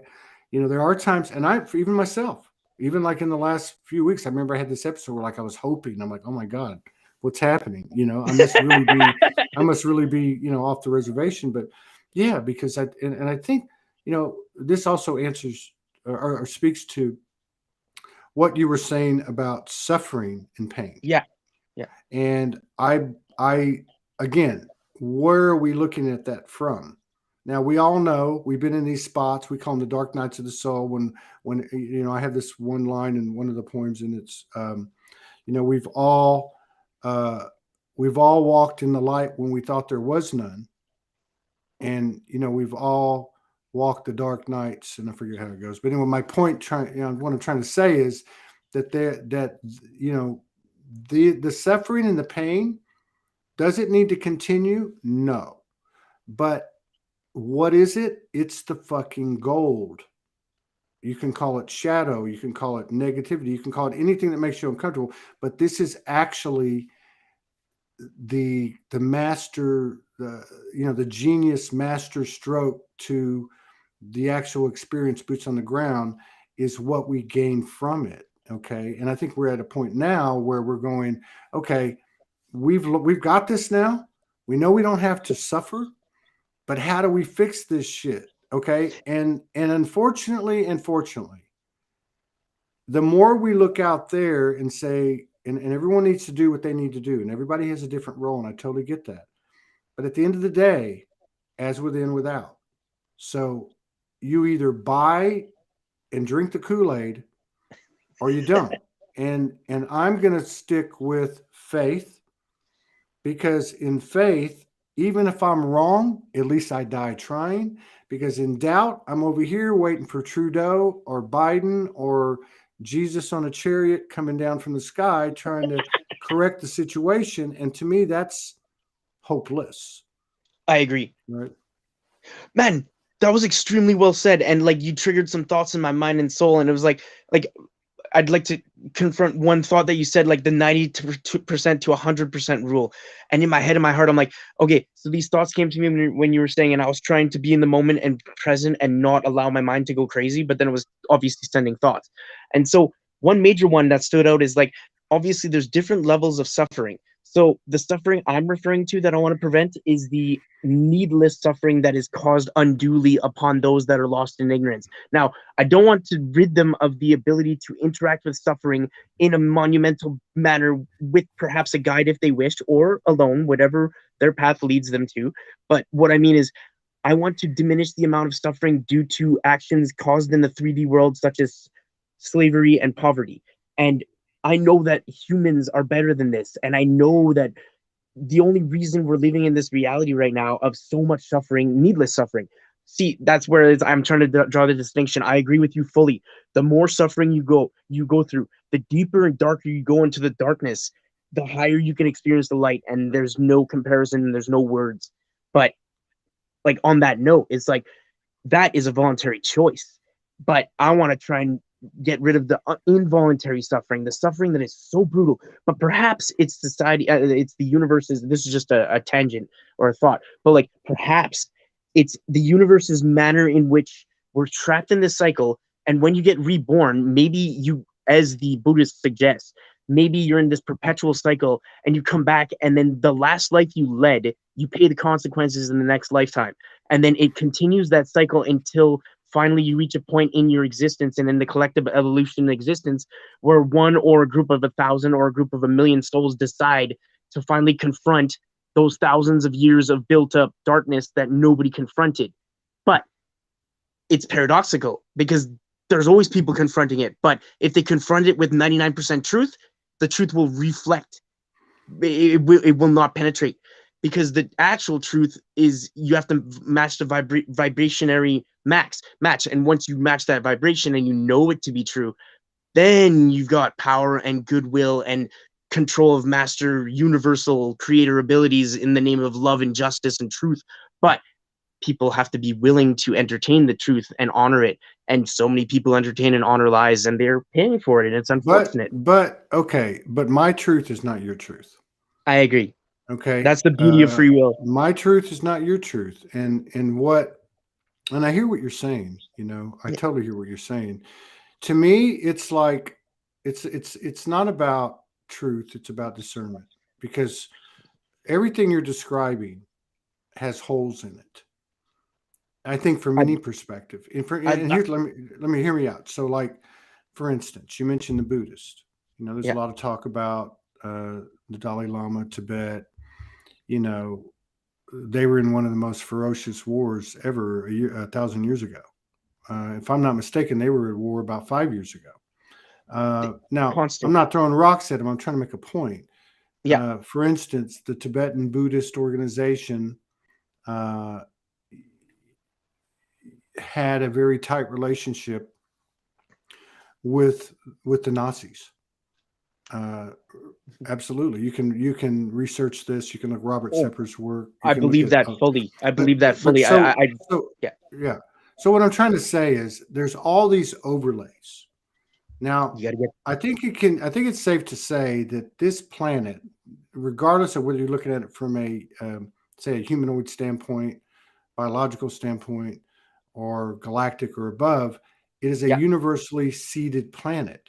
There are times, and even myself, even like in the last few weeks, I remember I had this episode where like I was hoping, I'm like, oh my God, what's happening? I must really be, off the reservation. But yeah, because I think, this also answers or speaks to what you were saying about suffering and pain. Yeah. Yeah. And I again, where are we looking at that from? Now, we all know we've been in these spots. We call them the dark nights of the soul. When I have this one line in one of the poems, and it's we've all walked in the light when we thought there was none, and we've all walked the dark nights, and I forget how it goes. But anyway, my point, what I'm trying to say is that the suffering and the pain, does it need to continue? No. But what is it? It's the fucking gold. You can call it shadow, you can call it negativity, you can call it anything that makes you uncomfortable, but this is actually the master, the genius master stroke to the actual experience, boots on the ground, is what we gain from it. Okay. And I think we're at a point now where we're going, okay, we've got this now. We know we don't have to suffer, but how do we fix this shit? Okay. And unfortunately, the more we look out there and say, and everyone needs to do what they need to do, and everybody has a different role, and I totally get that. But at the end of the day, as within, without. So you either buy and drink the Kool-Aid, or you don't. And I'm going to stick with faith, because in faith, even if I'm wrong, at least I die trying. Because in doubt, I'm over here waiting for Trudeau or Biden or Jesus on a chariot coming down from the sky trying to correct the situation. And to me, that's hopeless. I agree. Right? Man, that was extremely well said. And like, you triggered some thoughts in my mind and soul. And it was like I'd like to confront one thought that you said, like the 90% to 100% rule. And in my head, in my heart, I'm like, okay, so these thoughts came to me when you were saying, and I was trying to be in the moment and present and not allow my mind to go crazy, but then it was obviously sending thoughts. And so one major one that stood out is like, obviously there's different levels of suffering. So the suffering I'm referring to that I want to prevent is the needless suffering that is caused unduly upon those that are lost in ignorance. Now, I don't want to rid them of the ability to interact with suffering in a monumental manner with perhaps a guide if they wish, or alone, whatever their path leads them to. But what I mean is, I want to diminish the amount of suffering due to actions caused in the 3D world, such as slavery and poverty. And I know that humans are better than this. And I know that the only reason we're living in this reality right now of so much suffering, needless suffering. See, that's where I'm trying to draw the distinction. I agree with you fully. The more suffering you go through, the deeper and darker you go into the darkness, the higher you can experience the light, and there's no comparison and there's no words. But like on that note, it's like that is a voluntary choice. But I want to try and get rid of the involuntary suffering, the suffering that is so brutal. But perhaps it's society, it's the universe's. This is just a tangent or a thought, but like perhaps it's the universe's manner in which we're trapped in this cycle. And when you get reborn, maybe you, as the Buddhists suggest, maybe you're in this perpetual cycle and you come back, and then the last life you led, you pay the consequences in the next lifetime. And then it continues that cycle until finally you reach a point in your existence and in the collective evolution existence where one or a group of 1,000 or a group of 1,000,000 souls decide to finally confront those thousands of years of built up darkness that nobody confronted. But it's paradoxical because there's always people confronting it. But if they confront it with 99% truth, the truth will reflect. It will not penetrate, because the actual truth is you have to match the vibrationary match. And once you match that vibration and you know it to be true, then you've got power and goodwill and control of master universal creator abilities in the name of love and justice and truth. But people have to be willing to entertain the truth and honor it. And so many people entertain and honor lies, and they're paying for it. And it's unfortunate. But okay, but my truth is not your truth. I agree. Okay. That's the beauty of free will. My truth is not your truth. And I hear what you're saying, I totally hear what you're saying. To me, it's like, it's not about truth. It's about discernment, because everything you're describing has holes in it. I think from any perspective. And here's, let me hear me out. So, like, for instance, you mentioned the Buddhist. There's a lot of talk about the Dalai Lama, Tibet. They were in one of the most ferocious wars ever 1,000 years ago. If I'm not mistaken, they were at war about 5 years ago. Now, Constant. I'm not throwing rocks at them. I'm trying to make a point. Yeah. For instance, the Tibetan Buddhist organization had a very tight relationship with the Nazis. Absolutely, you can research this. You can look Robert Sepper's work. I believe that fully. Yeah. So what I'm trying to say is, there's all these overlays. Now, I think it's safe to say that this planet, regardless of whether you're looking at it from a say a humanoid standpoint, biological standpoint, or galactic or above, it is a universally seeded planet.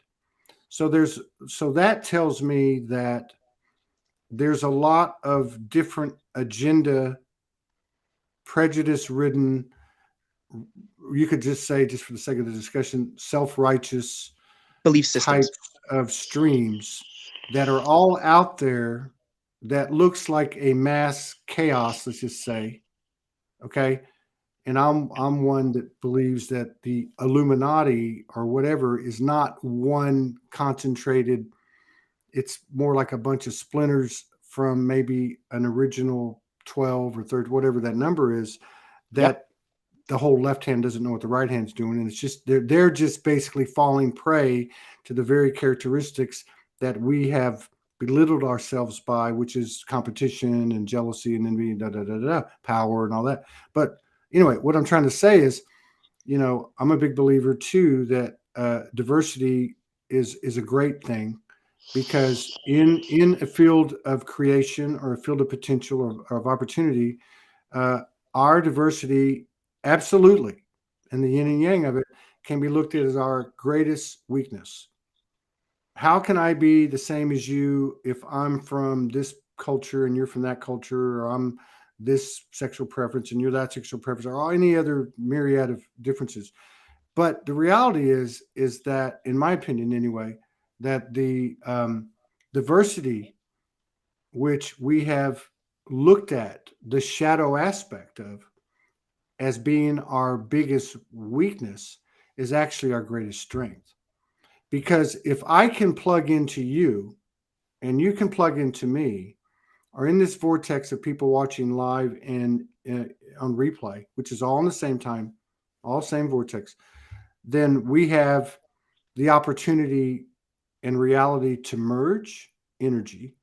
So that tells me that there's a lot of different agenda, prejudice-ridden, you could just say, just for the sake of the discussion, self-righteous belief systems, types of streams that are all out there that looks like a mass chaos, let's just say. Okay. And I'm one that believes that the Illuminati or whatever is not one concentrated. It's more like a bunch of splinters from maybe an original 12 or 30, whatever that number is, that the whole left hand doesn't know what the right hand's doing. And it's just, they're just basically falling prey to the very characteristics that we have belittled ourselves by, which is competition and jealousy and envy, power and all that. But anyway, what I'm trying to say is, I'm a big believer too that diversity is a great thing, because in a field of creation or a field of potential or of opportunity, our diversity, absolutely, and the yin and yang of it, can be looked at as our greatest weakness. How can I be the same as you if I'm from this culture and you're from that culture, or I'm this sexual preference and you're that sexual preference, or any other myriad of differences? But the reality is that, in my opinion anyway, that the diversity, which we have looked at the shadow aspect of as being our biggest weakness, is actually our greatest strength. Because if I can plug into you and you can plug into me, or in this vortex of people watching live and on replay, which is all in the same time, all same vortex, then we have the opportunity and reality to merge energy.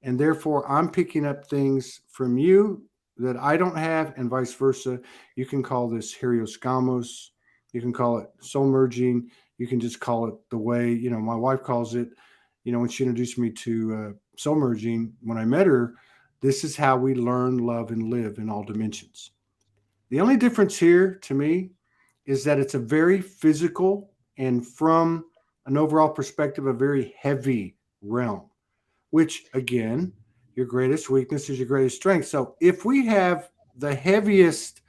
And therefore, I'm picking up things from you that I don't have, and vice versa. You can call this helioscamos. You can call it soul merging. You can just call it the way, my wife calls it, when she introduced me to soul merging, when I met her, this is how we learn, love, and live in all dimensions. The only difference here to me is that it's a very physical and, from an overall perspective, a very heavy realm, which again, your greatest weakness is your greatest strength. So if we have the heaviest,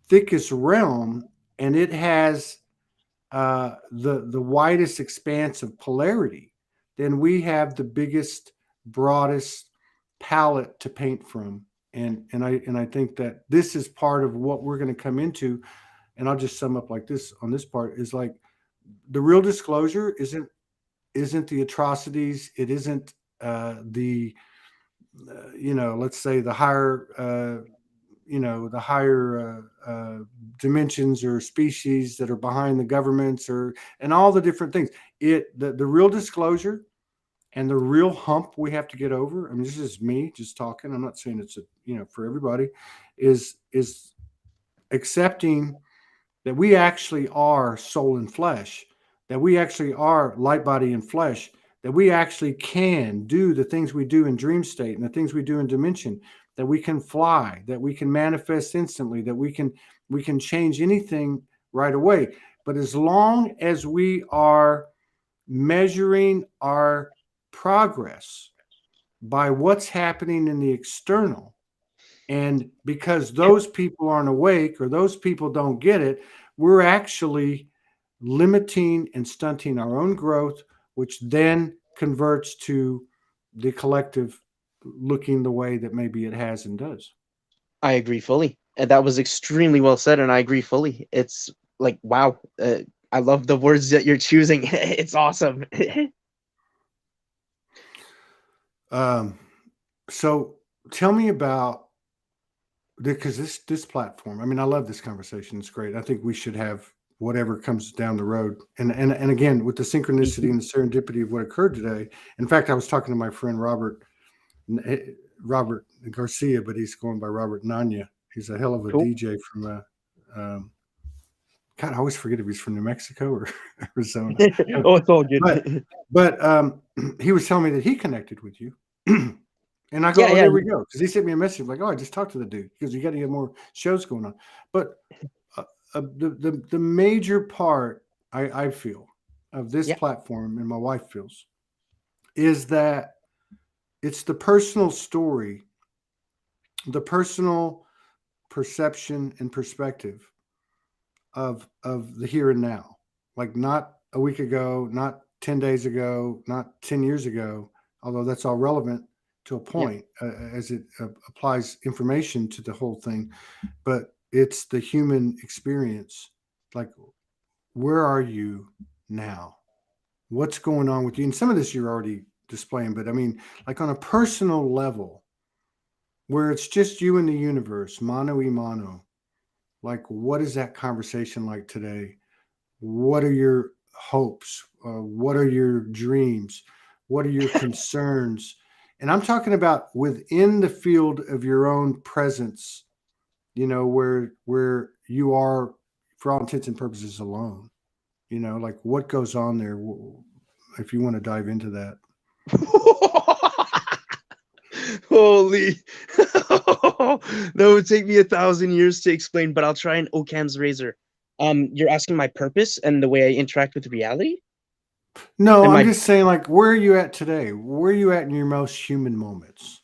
thickest realm, and it has the widest expanse of polarity, then we have the biggest, broadest palette to paint from. And I think that this is part of what we're going to come into. And I'll just sum up like this on this part, is like, the real disclosure isn't the atrocities. It isn't the let's say the higher dimensions or species that are behind the governments, and all the different things. The real disclosure and the real hump we have to get over. I mean, this is me just talking. I'm not saying it's for everybody. Is accepting that we actually are soul and flesh, that we actually are light, body, and flesh, that we actually can do the things we do in dream state and the things we do in dimension, that we can fly, that we can manifest instantly, that we can change anything right away. But as long as we are measuring our progress by what's happening in the external, and because those people aren't awake or those people don't get it, we're actually limiting and stunting our own growth, which then converts to the collective looking the way that maybe it has and does. I agree fully. And that was extremely well said, and I agree fully. It's like, wow. I love the words that you're choosing. It's awesome. So tell me about, because this platform, I mean, I love this conversation. It's great. I think we should have whatever comes down the road. And again, with the synchronicity and the serendipity of what occurred today. In fact, I was talking to my friend Robert Garcia, but he's going by Robert Nanya. He's a hell of a Cool. DJ from God, I always forget if he's from New Mexico or Arizona. Oh, it's all good. But he was telling me that he connected with you. And I go, Yeah, oh, yeah. there we go. Because he sent me a message like, oh, I just talked to the dude, because you got to get more shows going on. But the major part I feel of this Yeah. platform, and my wife feels, is that it's the personal story, the personal perception and perspective of the here and now. Like, not a week ago, not 10 days ago, not 10 years ago, although that's all relevant to a point as it applies information to the whole thing. But it's the human experience. Like, where are you now? What's going on with you? And some of this you're already displaying, but I mean, like, on a personal level, where it's just you and the universe, mano y mano, like, what is that conversation like today? What are your hopes? What are your dreams? What are your concerns? And I'm talking about within the field of your own presence, where you are, for all intents and purposes, alone. Like, what goes on there, if you want to dive into that. Holy. That would take me 1,000 years to explain, but I'll try an Occam's razor. You're asking my purpose and the way I interact with reality? No, And I'm my just saying, like, where are you at today? Where are you at in your most human moments?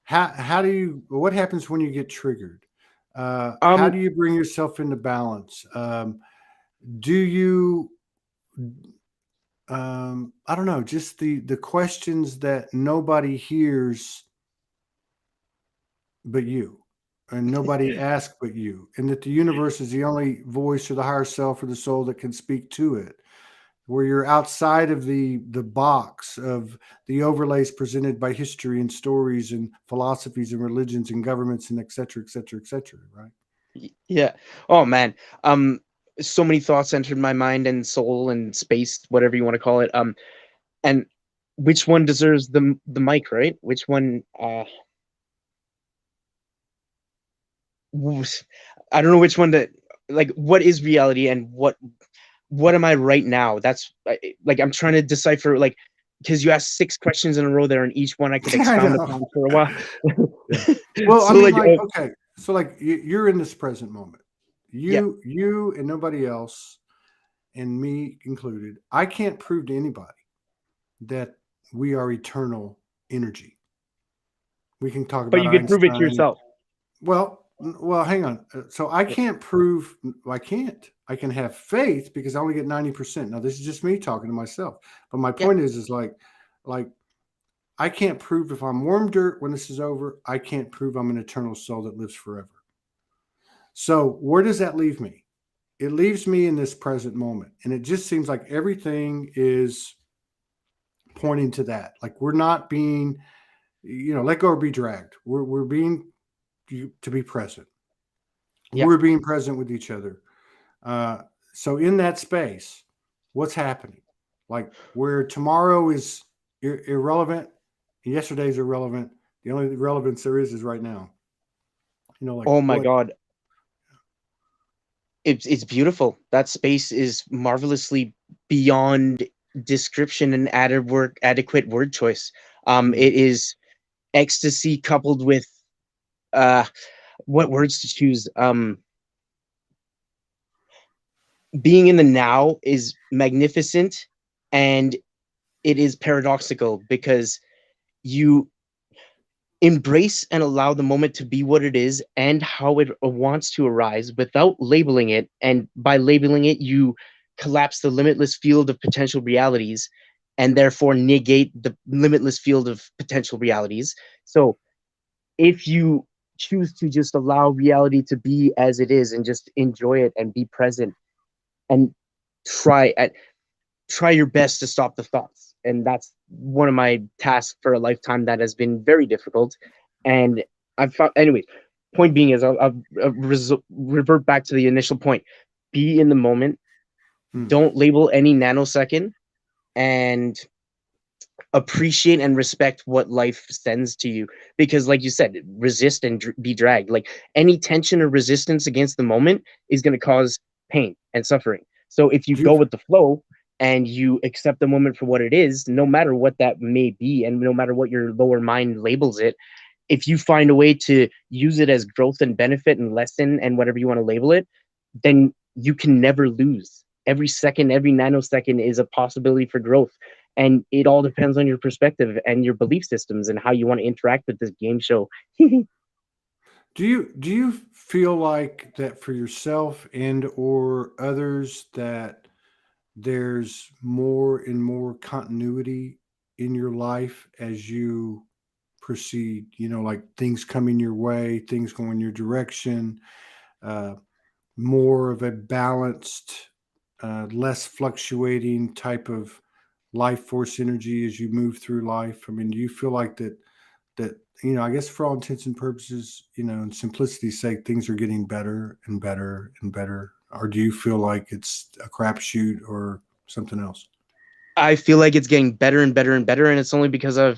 What happens when you get triggered? How um do you bring yourself into balance? Do you, I don't know, just the questions that nobody hears but you, and nobody asks but you, and that the universe is the only voice or the higher self or the soul that can speak to it, where you're outside of the box of the overlays presented by history and stories and philosophies and religions and governments and et cetera, et cetera, et cetera, right? yeah. Oh man. So many thoughts entered my mind and soul and space, whatever you want to call it. And which one deserves the mic, right? Which one? I don't know which one to like. What is reality, and what am I right now? That's like I'm trying to decipher, like, because you asked 6 questions in a row there, and each one I could I expound know. upon for a while. Yeah. Well, I So mean, like, like, okay, so like you're in this present moment. yeah, You and nobody else, and me included. I can't prove to anybody that we are eternal energy. We can talk but about you could prove it to Einstein. yourself. Well, hang on. So I can't prove. I can't. I can have faith because I only get 90%. Now this is just me talking to myself. But my Yeah, point is like I can't prove if I'm warm dirt when this is over. I can't prove I'm an eternal soul that lives forever. So where does that leave me? It leaves me in this present moment, and it just seems like everything is pointing to that. Like we're not being, let go or be dragged. We're being to be present. yeah. We're being present with each other. Uh, so in that space, what's happening? Like where tomorrow is irrelevant, and yesterday's irrelevant. The only relevance there is right now. Like Oh my what? God, it's beautiful. That space is marvelously beyond description and adequate word choice. Mm, It is ecstasy coupled with uh, what words to choose. Being in the now is magnificent, and it is paradoxical because you embrace and allow the moment to be what it is and how it wants to arise without labeling it. And by labeling it, you collapse the limitless field of potential realities and therefore negate the limitless field of potential realities. So if you choose to just allow reality to be as it is and just enjoy it and be present and try at try your best to stop the thoughts. And that's one of my tasks for a lifetime that has been very difficult. And I've found, anyways, point being is I'll revert back to the initial point. Be in the moment. mm. Don't label any nanosecond, and appreciate and respect what life sends to you. Because like you said, resist and be dragged. Like any tension or resistance against the moment is going to cause pain and suffering. So if you Do go you with the flow and you accept the moment for what it is, no matter what that may be and no matter what your lower mind labels it, if you find a way to use it as growth and benefit and lesson and whatever you want to label it, then you can never lose. Every second, every nanosecond is a possibility for growth. And it all depends on your perspective and your belief systems and how you want to interact with this game show. do you feel like that for yourself and or others that there's more and more continuity in your life as you proceed, like things coming your way, things going your direction, uh, more of a balanced, less fluctuating type of life force energy as you move through life? I mean, do you feel like that I guess for all intents and purposes, in simplicity's sake, things are getting better and better and better, or do you feel like it's a crapshoot or something else? I feel like it's getting better and better and better. And it's only because I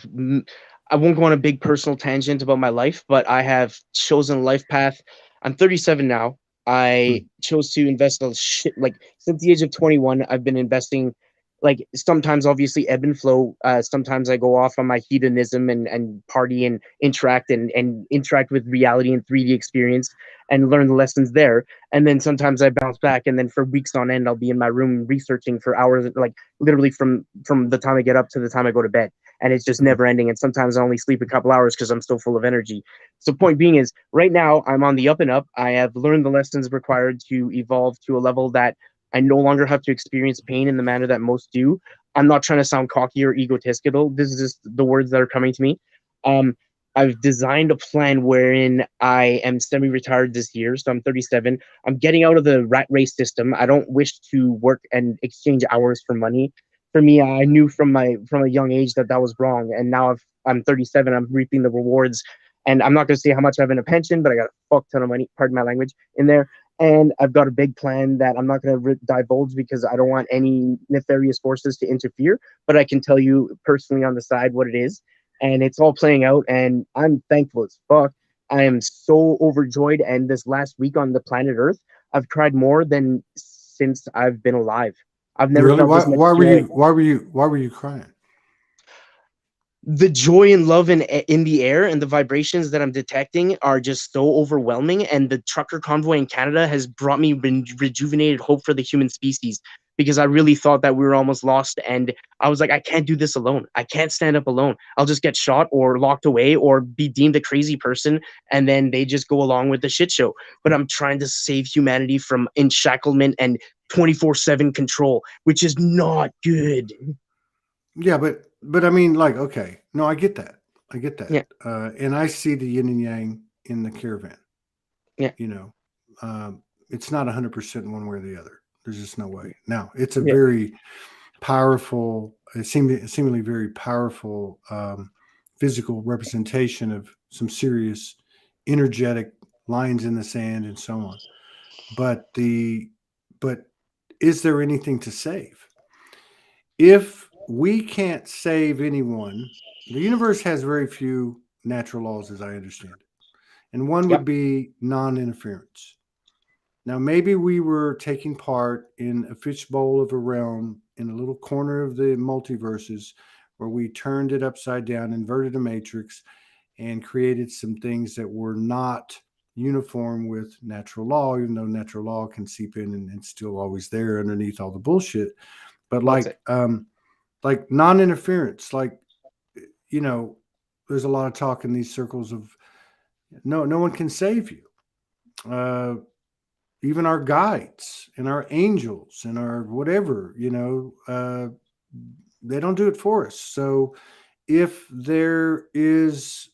won't go on a big personal tangent about my life, but I have chosen a life path. I'm 37 now. I Hmm. chose to invest a shit, like since the age of 21. I've been investing, like sometimes obviously ebb and flow. Sometimes I go off on my hedonism and party and and interact with reality and 3D experience and learn the lessons there. And then sometimes I bounce back, and then for weeks on end I'll be in my room researching for hours, like literally from the time I get up to the time I go to bed, and it's just never ending. And sometimes I only sleep a couple hours because I'm still full of energy. So point being is, right now I'm on the up and up. I have learned the lessons required to evolve to a level that I no longer have to experience pain in the manner that most do. I'm not trying to sound cocky or egotistical. This is just the words that are coming to me. Um, I've designed a plan wherein I am semi-retired this year, so I'm 37. I'm getting out of the rat race system. I don't wish to work and exchange hours for money. For me, I knew from a young age that that was wrong, and now I'm 37. I'm reaping the rewards, and I'm not going to say how much I have in a pension, but I got a fuck ton of money. Pardon my language in there, And I've got a big plan that I'm not going to divulge because I don't want any nefarious forces to interfere. But I can tell you personally on the side what it is, and it's all playing out. And I'm thankful as fuck. I am so overjoyed. And this last week on the planet Earth, I've cried more than since I've been alive. I've never Really? felt Why this much why were joy. you why were you why were you crying? The joy and love in the air and the vibrations that I'm detecting are just so overwhelming. And the trucker convoy in Canada has brought me rejuvenated hope for the human species because I really thought that we were almost lost. And I was like, I can't do this alone. I can't stand up alone. I'll just get shot or locked away or be deemed a crazy person. And then they just go along with the shit show. But I'm trying to save humanity from enshacklement and 24/7 control, which is not good. Yeah, but I mean, like, okay, no, I get that. I get that. Yeah, And I see the yin and yang in the caravan. yeah, You know, it's not 100% one way or the other. There's just no way. Now, it's a yeah, very powerful, seemingly very powerful physical representation of some serious energetic lines in the sand and so on. But but is there anything to save? If we can't save anyone, the universe has very few natural laws, as I understand it. And one yeah, would be non interference. Now, maybe we were taking part in a fishbowl of a realm in a little corner of the multiverses where we turned it upside down, inverted a matrix, and created some things that were not uniform with natural law, even though natural law can seep in and it's still always there underneath all the bullshit. But that's it. like non-interference, like, you know, there's a lot of talk in these circles of no one can save you. Uh, Even our guides and our angels and our whatever, they don't do it for us. So if there is,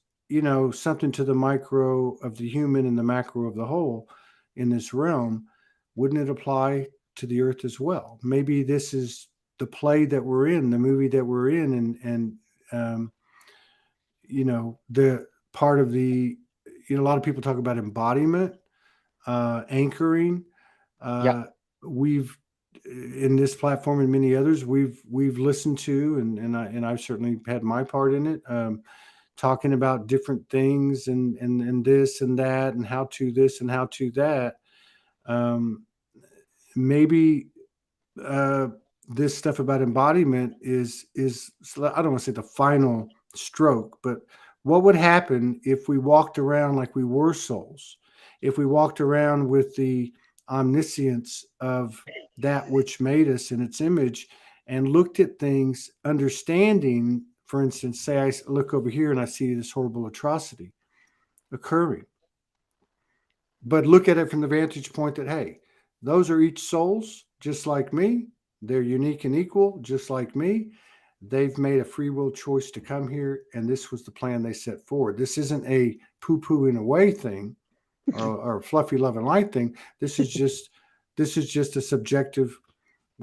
something to the micro of the human and the macro of the whole in this realm, wouldn't it apply to the earth as well? Maybe this is the play that we're in, the movie that we're in, and um, the part of the, a lot of people talk about embodiment, anchoring. Yeah, Uh, we've in this platform and many others we've listened to, and I've certainly had my part in it, talking about different things and this and that and how to this and how to that. Um, Maybe uh, this stuff about embodiment is I don't want to say the final stroke, but what would happen if we walked around like we were souls? If we walked around with the omniscience of that which made us in its image and looked at things, understanding, for instance, say I look over here and I see this horrible atrocity occurring, but look at it from the vantage point that, hey, those are each souls just like me. They're unique and equal just like me. They've made a free will choice to come here, and this was the plan they set forward. This isn't a poo-poo in a way thing, or a fluffy love and light thing. This is just a subjective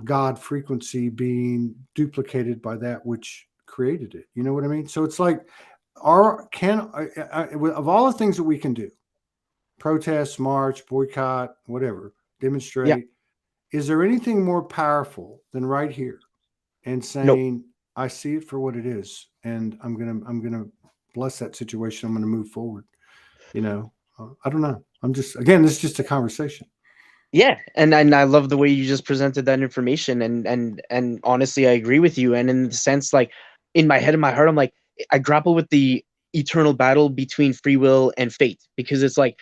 God frequency being duplicated by that which created it. You know what I mean? So it's like, of all the things that we can do, protest, march, boycott, whatever, yeah. demonstrate. Is there anything more powerful than right here and No. saying, I see it for what it is, and I'm gonna bless that situation. I'm gonna move forward. I don't know. I'm just, again, this is just a conversation. Yeah, and I love the way you just presented that information, and honestly I agree with you. And in the sense, like, in my head and my heart, I'm like, I grapple with the eternal battle between free will and fate, because it's like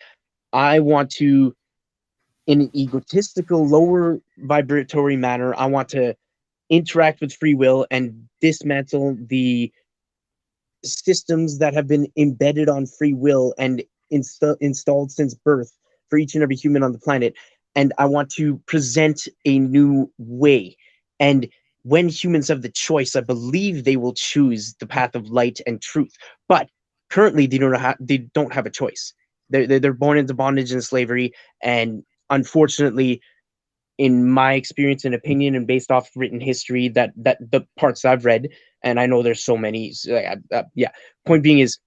I want to, in an egotistical lower vibratory manner, I want to interact with free will and dismantle the systems that have been embedded on free will and installed since birth for each and every human on the planet. And I want to present a new way. And when humans have the choice, I believe they will choose the path of light and truth. But currently, they don't have a choice. They're born into bondage and slavery. And unfortunately, in my experience and opinion, and based off written history, that the parts I've read, and I know there's so many. So, yeah. Point being is,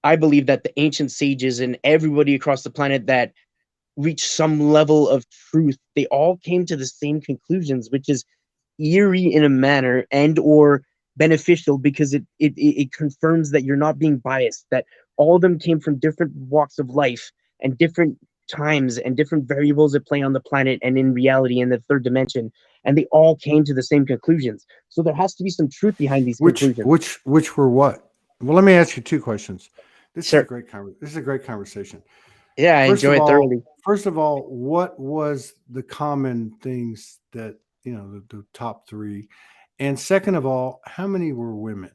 I believe that the ancient sages and everybody across the planet that reach some level of truth, they all came to the same conclusions, which is eerie in a manner and or beneficial because it confirms that you're not being biased, that all of them came from different walks of life and different times and different variables at play on the planet and in reality in the third dimension, and they all came to the same conclusions. So there has to be some truth behind these Which conclusions. which were what? Well, let me ask you two questions. Sure. This is a great conversation. Yeah, I enjoy it thoroughly. First of all, what was the common things that, the top three? And second of all, how many were women?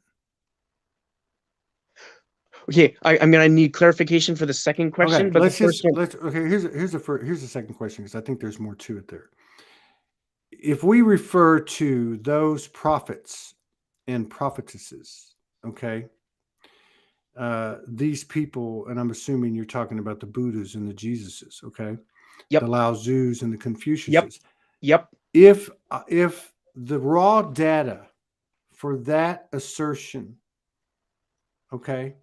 Okay, I'm gonna need clarification for the second Okay, question, but the first one, here's the second question because I think there's more to it there. If we refer to those prophets and prophetesses, okay, these people, and I'm assuming you're talking about the Buddhas and the Jesuses, okay, the yep, Lao Tzus and the yep, Confuciuses. yep. If the raw data for that assertion, okay,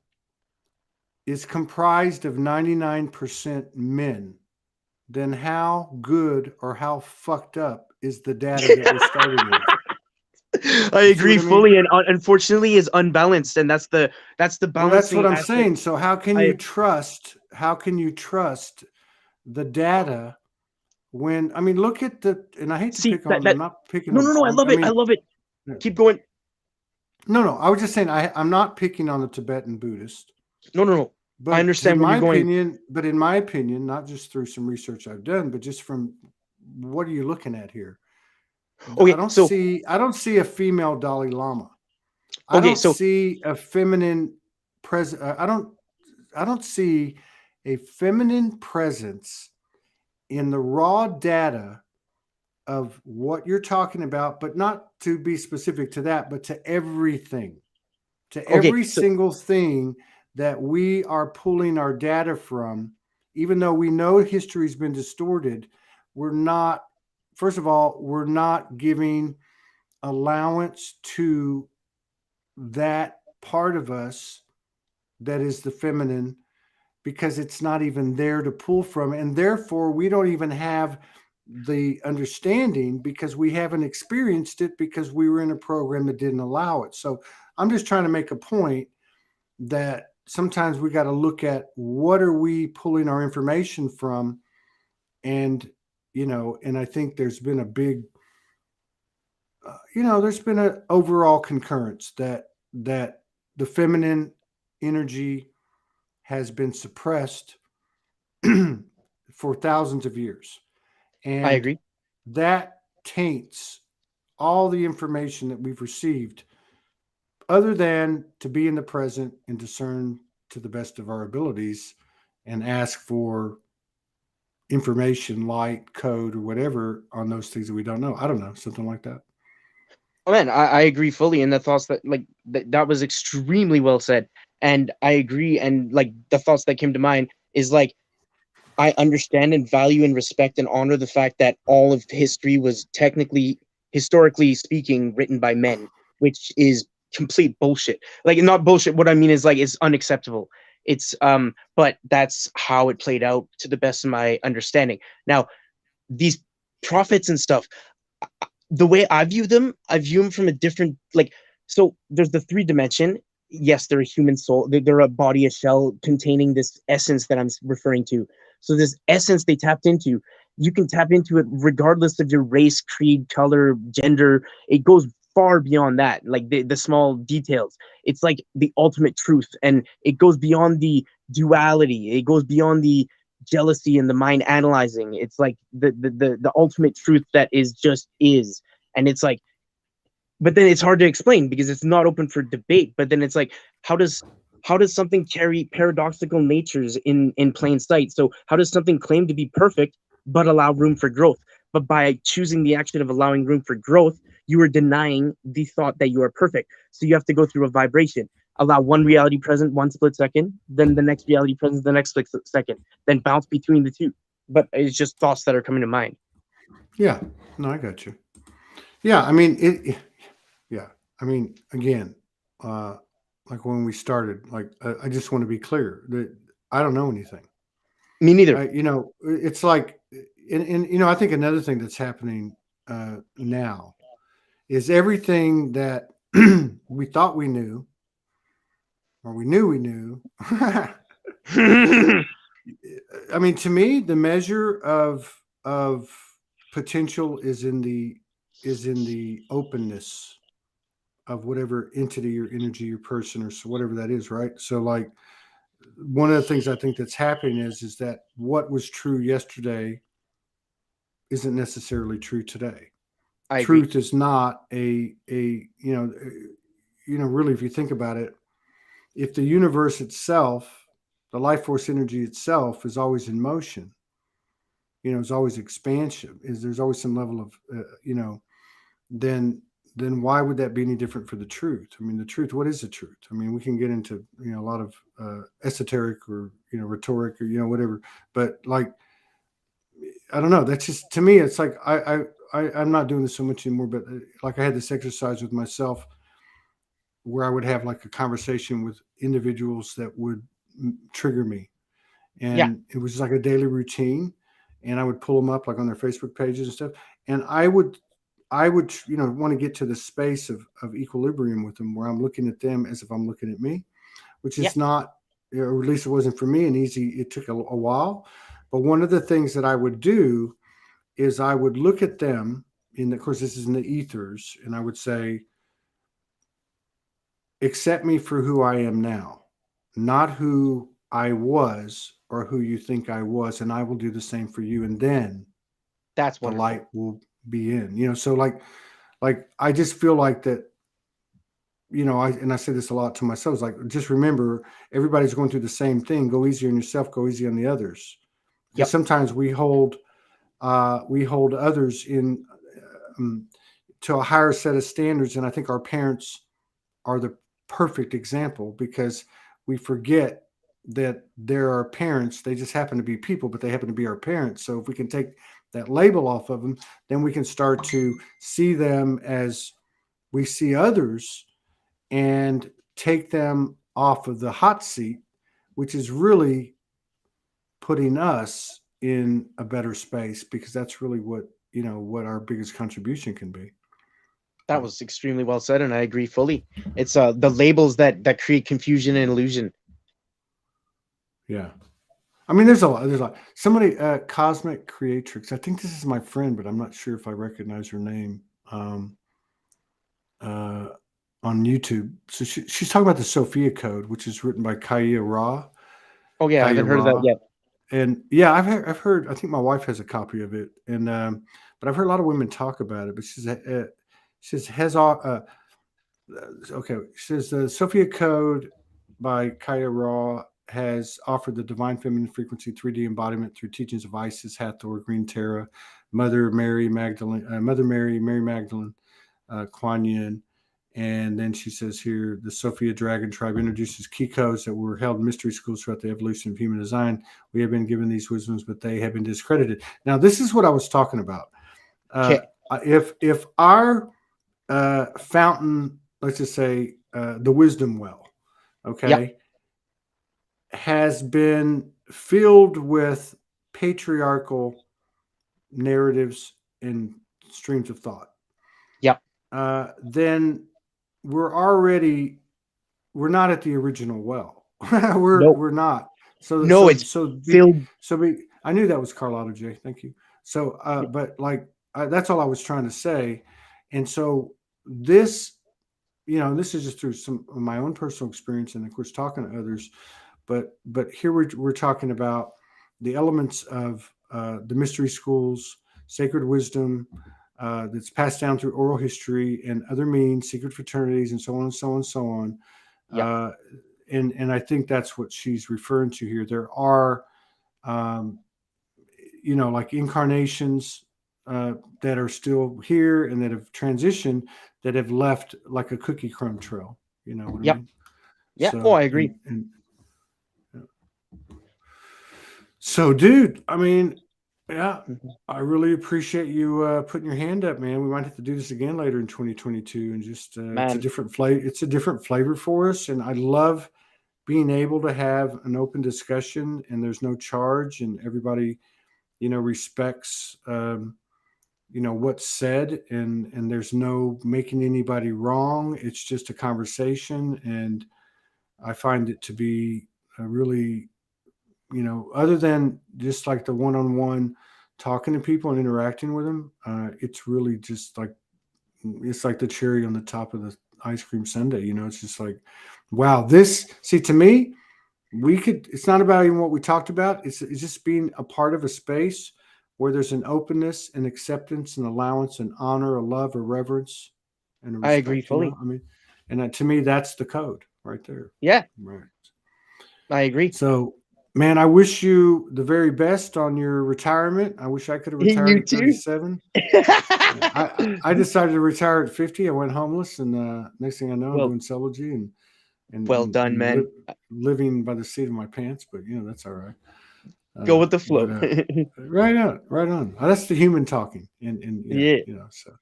is comprised of 99% men, then how good or how fucked up is the data that we're starting with? I You see agree what I mean? fully, and unfortunately, is unbalanced, and that's the Well, that's balancing what I'm aspect. saying. So how can I you trust? How can you trust the data when? I mean, look at the. And I hate to see pick that on. I'm not picking no, on. no, no. I love I it. I mean, love it. Keep going. no. I was just saying. I'm not picking on the Tibetan Buddhist. No, no, no. I But understand where you're going. in my opinion, not just through some research I've done, but just from what are you looking at here? Okay, so I don't see a female Dalai Lama. I okay, don't so see a feminine I don't see a feminine presence in the raw data of what you're talking about, but not to be specific to that, but to everything, to okay, every so single thing that we are pulling our data from, even though we know history's been distorted, we're not, first of all, we're not giving allowance to that part of us that is the feminine because it's not even there to pull from. And therefore, we don't even have the understanding because we haven't experienced it because we were in a program that didn't allow it. So I'm just trying to make a point that sometimes we got to look at what are we pulling our information from. And, and I think there's been a big, there's been an overall concurrence that the feminine energy has been suppressed for thousands of years. I And agree. that taints all the information that we've received, other than to be in the present and discern to the best of our abilities and ask for information, light, code, or whatever on those things that we don't know. I don't know, something like that. Oh man, I agree fully in the thoughts that that was extremely well said, and I agree. And like the thoughts that came to mind is like I understand and value and respect and honor the fact that all of history was technically, historically speaking, written by men, which is complete bullshit. Like not bullshit. What I mean is like it's unacceptable. It's but that's how it played out to the best of my understanding. Now, these prophets and stuff, the way I view them from a different like. So there's the three dimension. Yes, they're a human soul. They're a body, a shell containing this essence that I'm referring to. So this essence they tapped into, you can tap into it regardless of your race, creed, color, gender. It goes far beyond that, like the small details. It's like the ultimate truth, and it goes beyond the duality. It goes beyond the jealousy and the mind analyzing. It's like the ultimate truth that is just is. And it's like, but then it's hard to explain because it's not open for debate. But then it's like, how does something carry paradoxical natures in plain sight? So how does something claim to be perfect but allow room for growth? But by choosing the action of allowing room for growth, you are denying the thought that you are perfect. So you have to go through a vibration. Allow one reality present 1 split second, then the next reality present the next split second, then bounce between the two. But it's just thoughts that are coming to mind. Yeah. No, I got you. Yeah. I mean, yeah. I mean, again, like when we started, like, I just want to be clear that I don't know anything. Me neither. You know, it's like, and you know, I think another thing that's happening now is everything that we thought we knew, or we knew we knew. I mean, to me, the measure of potential is in the openness of whatever entity or energy or person or so whatever that is, right? So, like, one of the things I think that's happening is that what was true yesterday isn't necessarily true today. I agree. Truth is not you know, really, if you think about it, if the universe itself, the life force energy itself, is always in motion, you know, is always expansion, is there's always some level of you know, then why would that be any different for the truth? I mean, the truth, what is the truth? I mean, we can get into, you know, a lot of esoteric or, you know, rhetoric or, you know, whatever, but like, I don't know, that's just, to me, it's like I'm not doing this so much anymore, but like I had this exercise with myself where I would have like a conversation with individuals that would trigger me, Yeah. and it was just like a daily routine, and I would pull them up like on their Facebook pages and stuff, and I would, you know, want to get to the space of equilibrium with them, where I'm looking at them as if I'm looking at me, which Yeah. is not, or at least it wasn't for me, an easy. It took a while, but one of the things that I would do is I would look at them, and of course this is in the ethers, and I would say, accept me for who I am now, not who I was or who you think I was, and I will do the same for you, and then That's the wonderful. light will be in. You know, so like I just feel like that, you know, I say this a lot to myself, it's like, just remember, everybody's going through the same thing. Go easy on yourself, go easy on the others. Because Yep. sometimes we hold others in um, to a higher set of standards, and I think our parents are the perfect example, because we forget that there are parents. They just happen to be people, but they happen to be our parents. So if we can take that label off of them, then we can start to see them as we see others, and take them off of the hot seat, which is really putting us in a better space, because that's really what, you know, what our biggest contribution can be. That was extremely well said, and I agree fully. It's the labels that create confusion and illusion. Yeah. I mean, there's a lot. There's a lot. Somebody, Cosmic Creatrix. I think this is my friend, but I'm not sure if I recognize her name. Uh, on YouTube. So she's talking about the Sophia Code, which is written by Kaya Ra. Oh yeah, I Kaya haven't heard of that Ra. yet. And yeah, I've heard. I think my wife has a copy of it, and but I've heard a lot of women talk about it. But she says has okay. She says the Sophia Code by Kaya Ra has offered the divine feminine frequency 3D embodiment through teachings of Isis, Hathor, Green Terra, Mother Mary Magdalene, Mary Magdalene, Kuan Yin. And then she says here, the Sophia Dragon Tribe introduces key codes that were held in mystery schools throughout the evolution of human design. We have been given these wisdoms, but they have been discredited. Now, this is what I was talking about. Uh, Okay. if our fountain, let's just say the wisdom well, Yep. okay, has been filled with patriarchal narratives and streams of thought, Yep. then we're not at the original well. No. We're not. So No. so It's so be filled. so be. I knew that was Carlotta J. Thank you. So, but like that's all I was trying to say. And so this, you know, this is just through some of my own personal experience, and of course talking to others. But here we're talking about the elements of the mystery schools, sacred wisdom, that's passed down through oral history and other means, secret fraternities, and so on and so on and so on. Yep. Uh, and I think that's what she's referring to here. There are, um, you know, like incarnations that are still here and that have transitioned, that have left like a cookie crumb trail. You know what I Yep. mean? Yeah. Oh, I So agree. and so, dude, I mean, yeah, Mhm. I really appreciate you putting your hand up, man. We might have to do this again later in 2022, and just it's a Man, different flavor. It's a different flavor for us, and I love being able to have an open discussion and there's no charge and everybody, respects, what's said, and there's no making anybody wrong. It's just a conversation. And I find it to be a really, other than just like the one-on-one talking to people and interacting with them, it's really just like, it's like the cherry on the top of the ice cream sundae. It's just like, wow, to me, it's not about even what we talked about. It's just being a part of a space where there's an openness and acceptance and allowance and honor, a love, a reverence, and a I agree respect. fully. I mean, and to me, that's the code right there. Yeah, Right. I agree. So, man, I wish you the very best on your retirement. I wish I could have retired You at too. 37. I decided to retire at 50. I went homeless, and next thing I know, I'm doing Soulogy Well done, man. Living by the seat of my pants. But that's all right. Go with the flow. Right on. That's the human talking, and Yeah. So.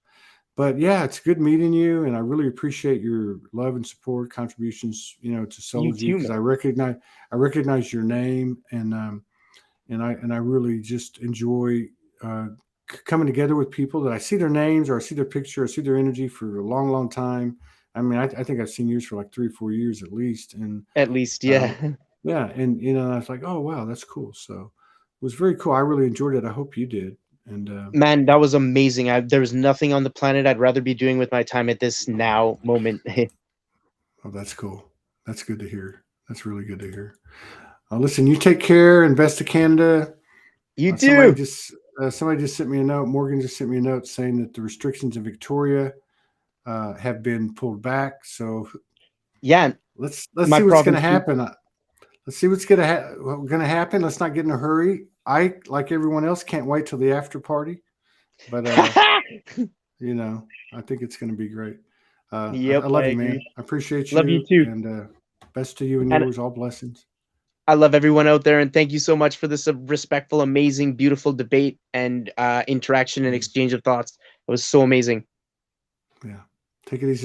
But yeah, it's good meeting you, and I really appreciate your love and support, contributions, to Soulogy, because I recognize your name, and I really just enjoy coming together with people that I see their names or I see their picture, I see their energy for a long, long time. I mean, I think I've seen yours for like 3 or 4 years at least, and At least, yeah. yeah, and I was like, oh wow, that's cool. So it was very cool. I really enjoyed it. I hope you did. And man, that was amazing. There was nothing on the planet I'd rather be doing with my time at this now moment. Oh, that's cool. That's good to hear. That's really good to hear. Listen, you take care. Invest to Canada. You too. Somebody just sent me a note. Morgan just sent me a note saying that the restrictions in Victoria have been pulled back. So yeah, let's see what's going to happen. Let's see what's going to happen. Let's not get in a hurry. I, like everyone else, can't wait till the after party. But I think it's going to be great. Yep, I love you, agree. man. I appreciate you. Love you too. And best to you and yours. All blessings. I love everyone out there, and thank you so much for this respectful, amazing, beautiful debate and interaction and exchange of thoughts. It was so amazing. Yeah. Take it easy.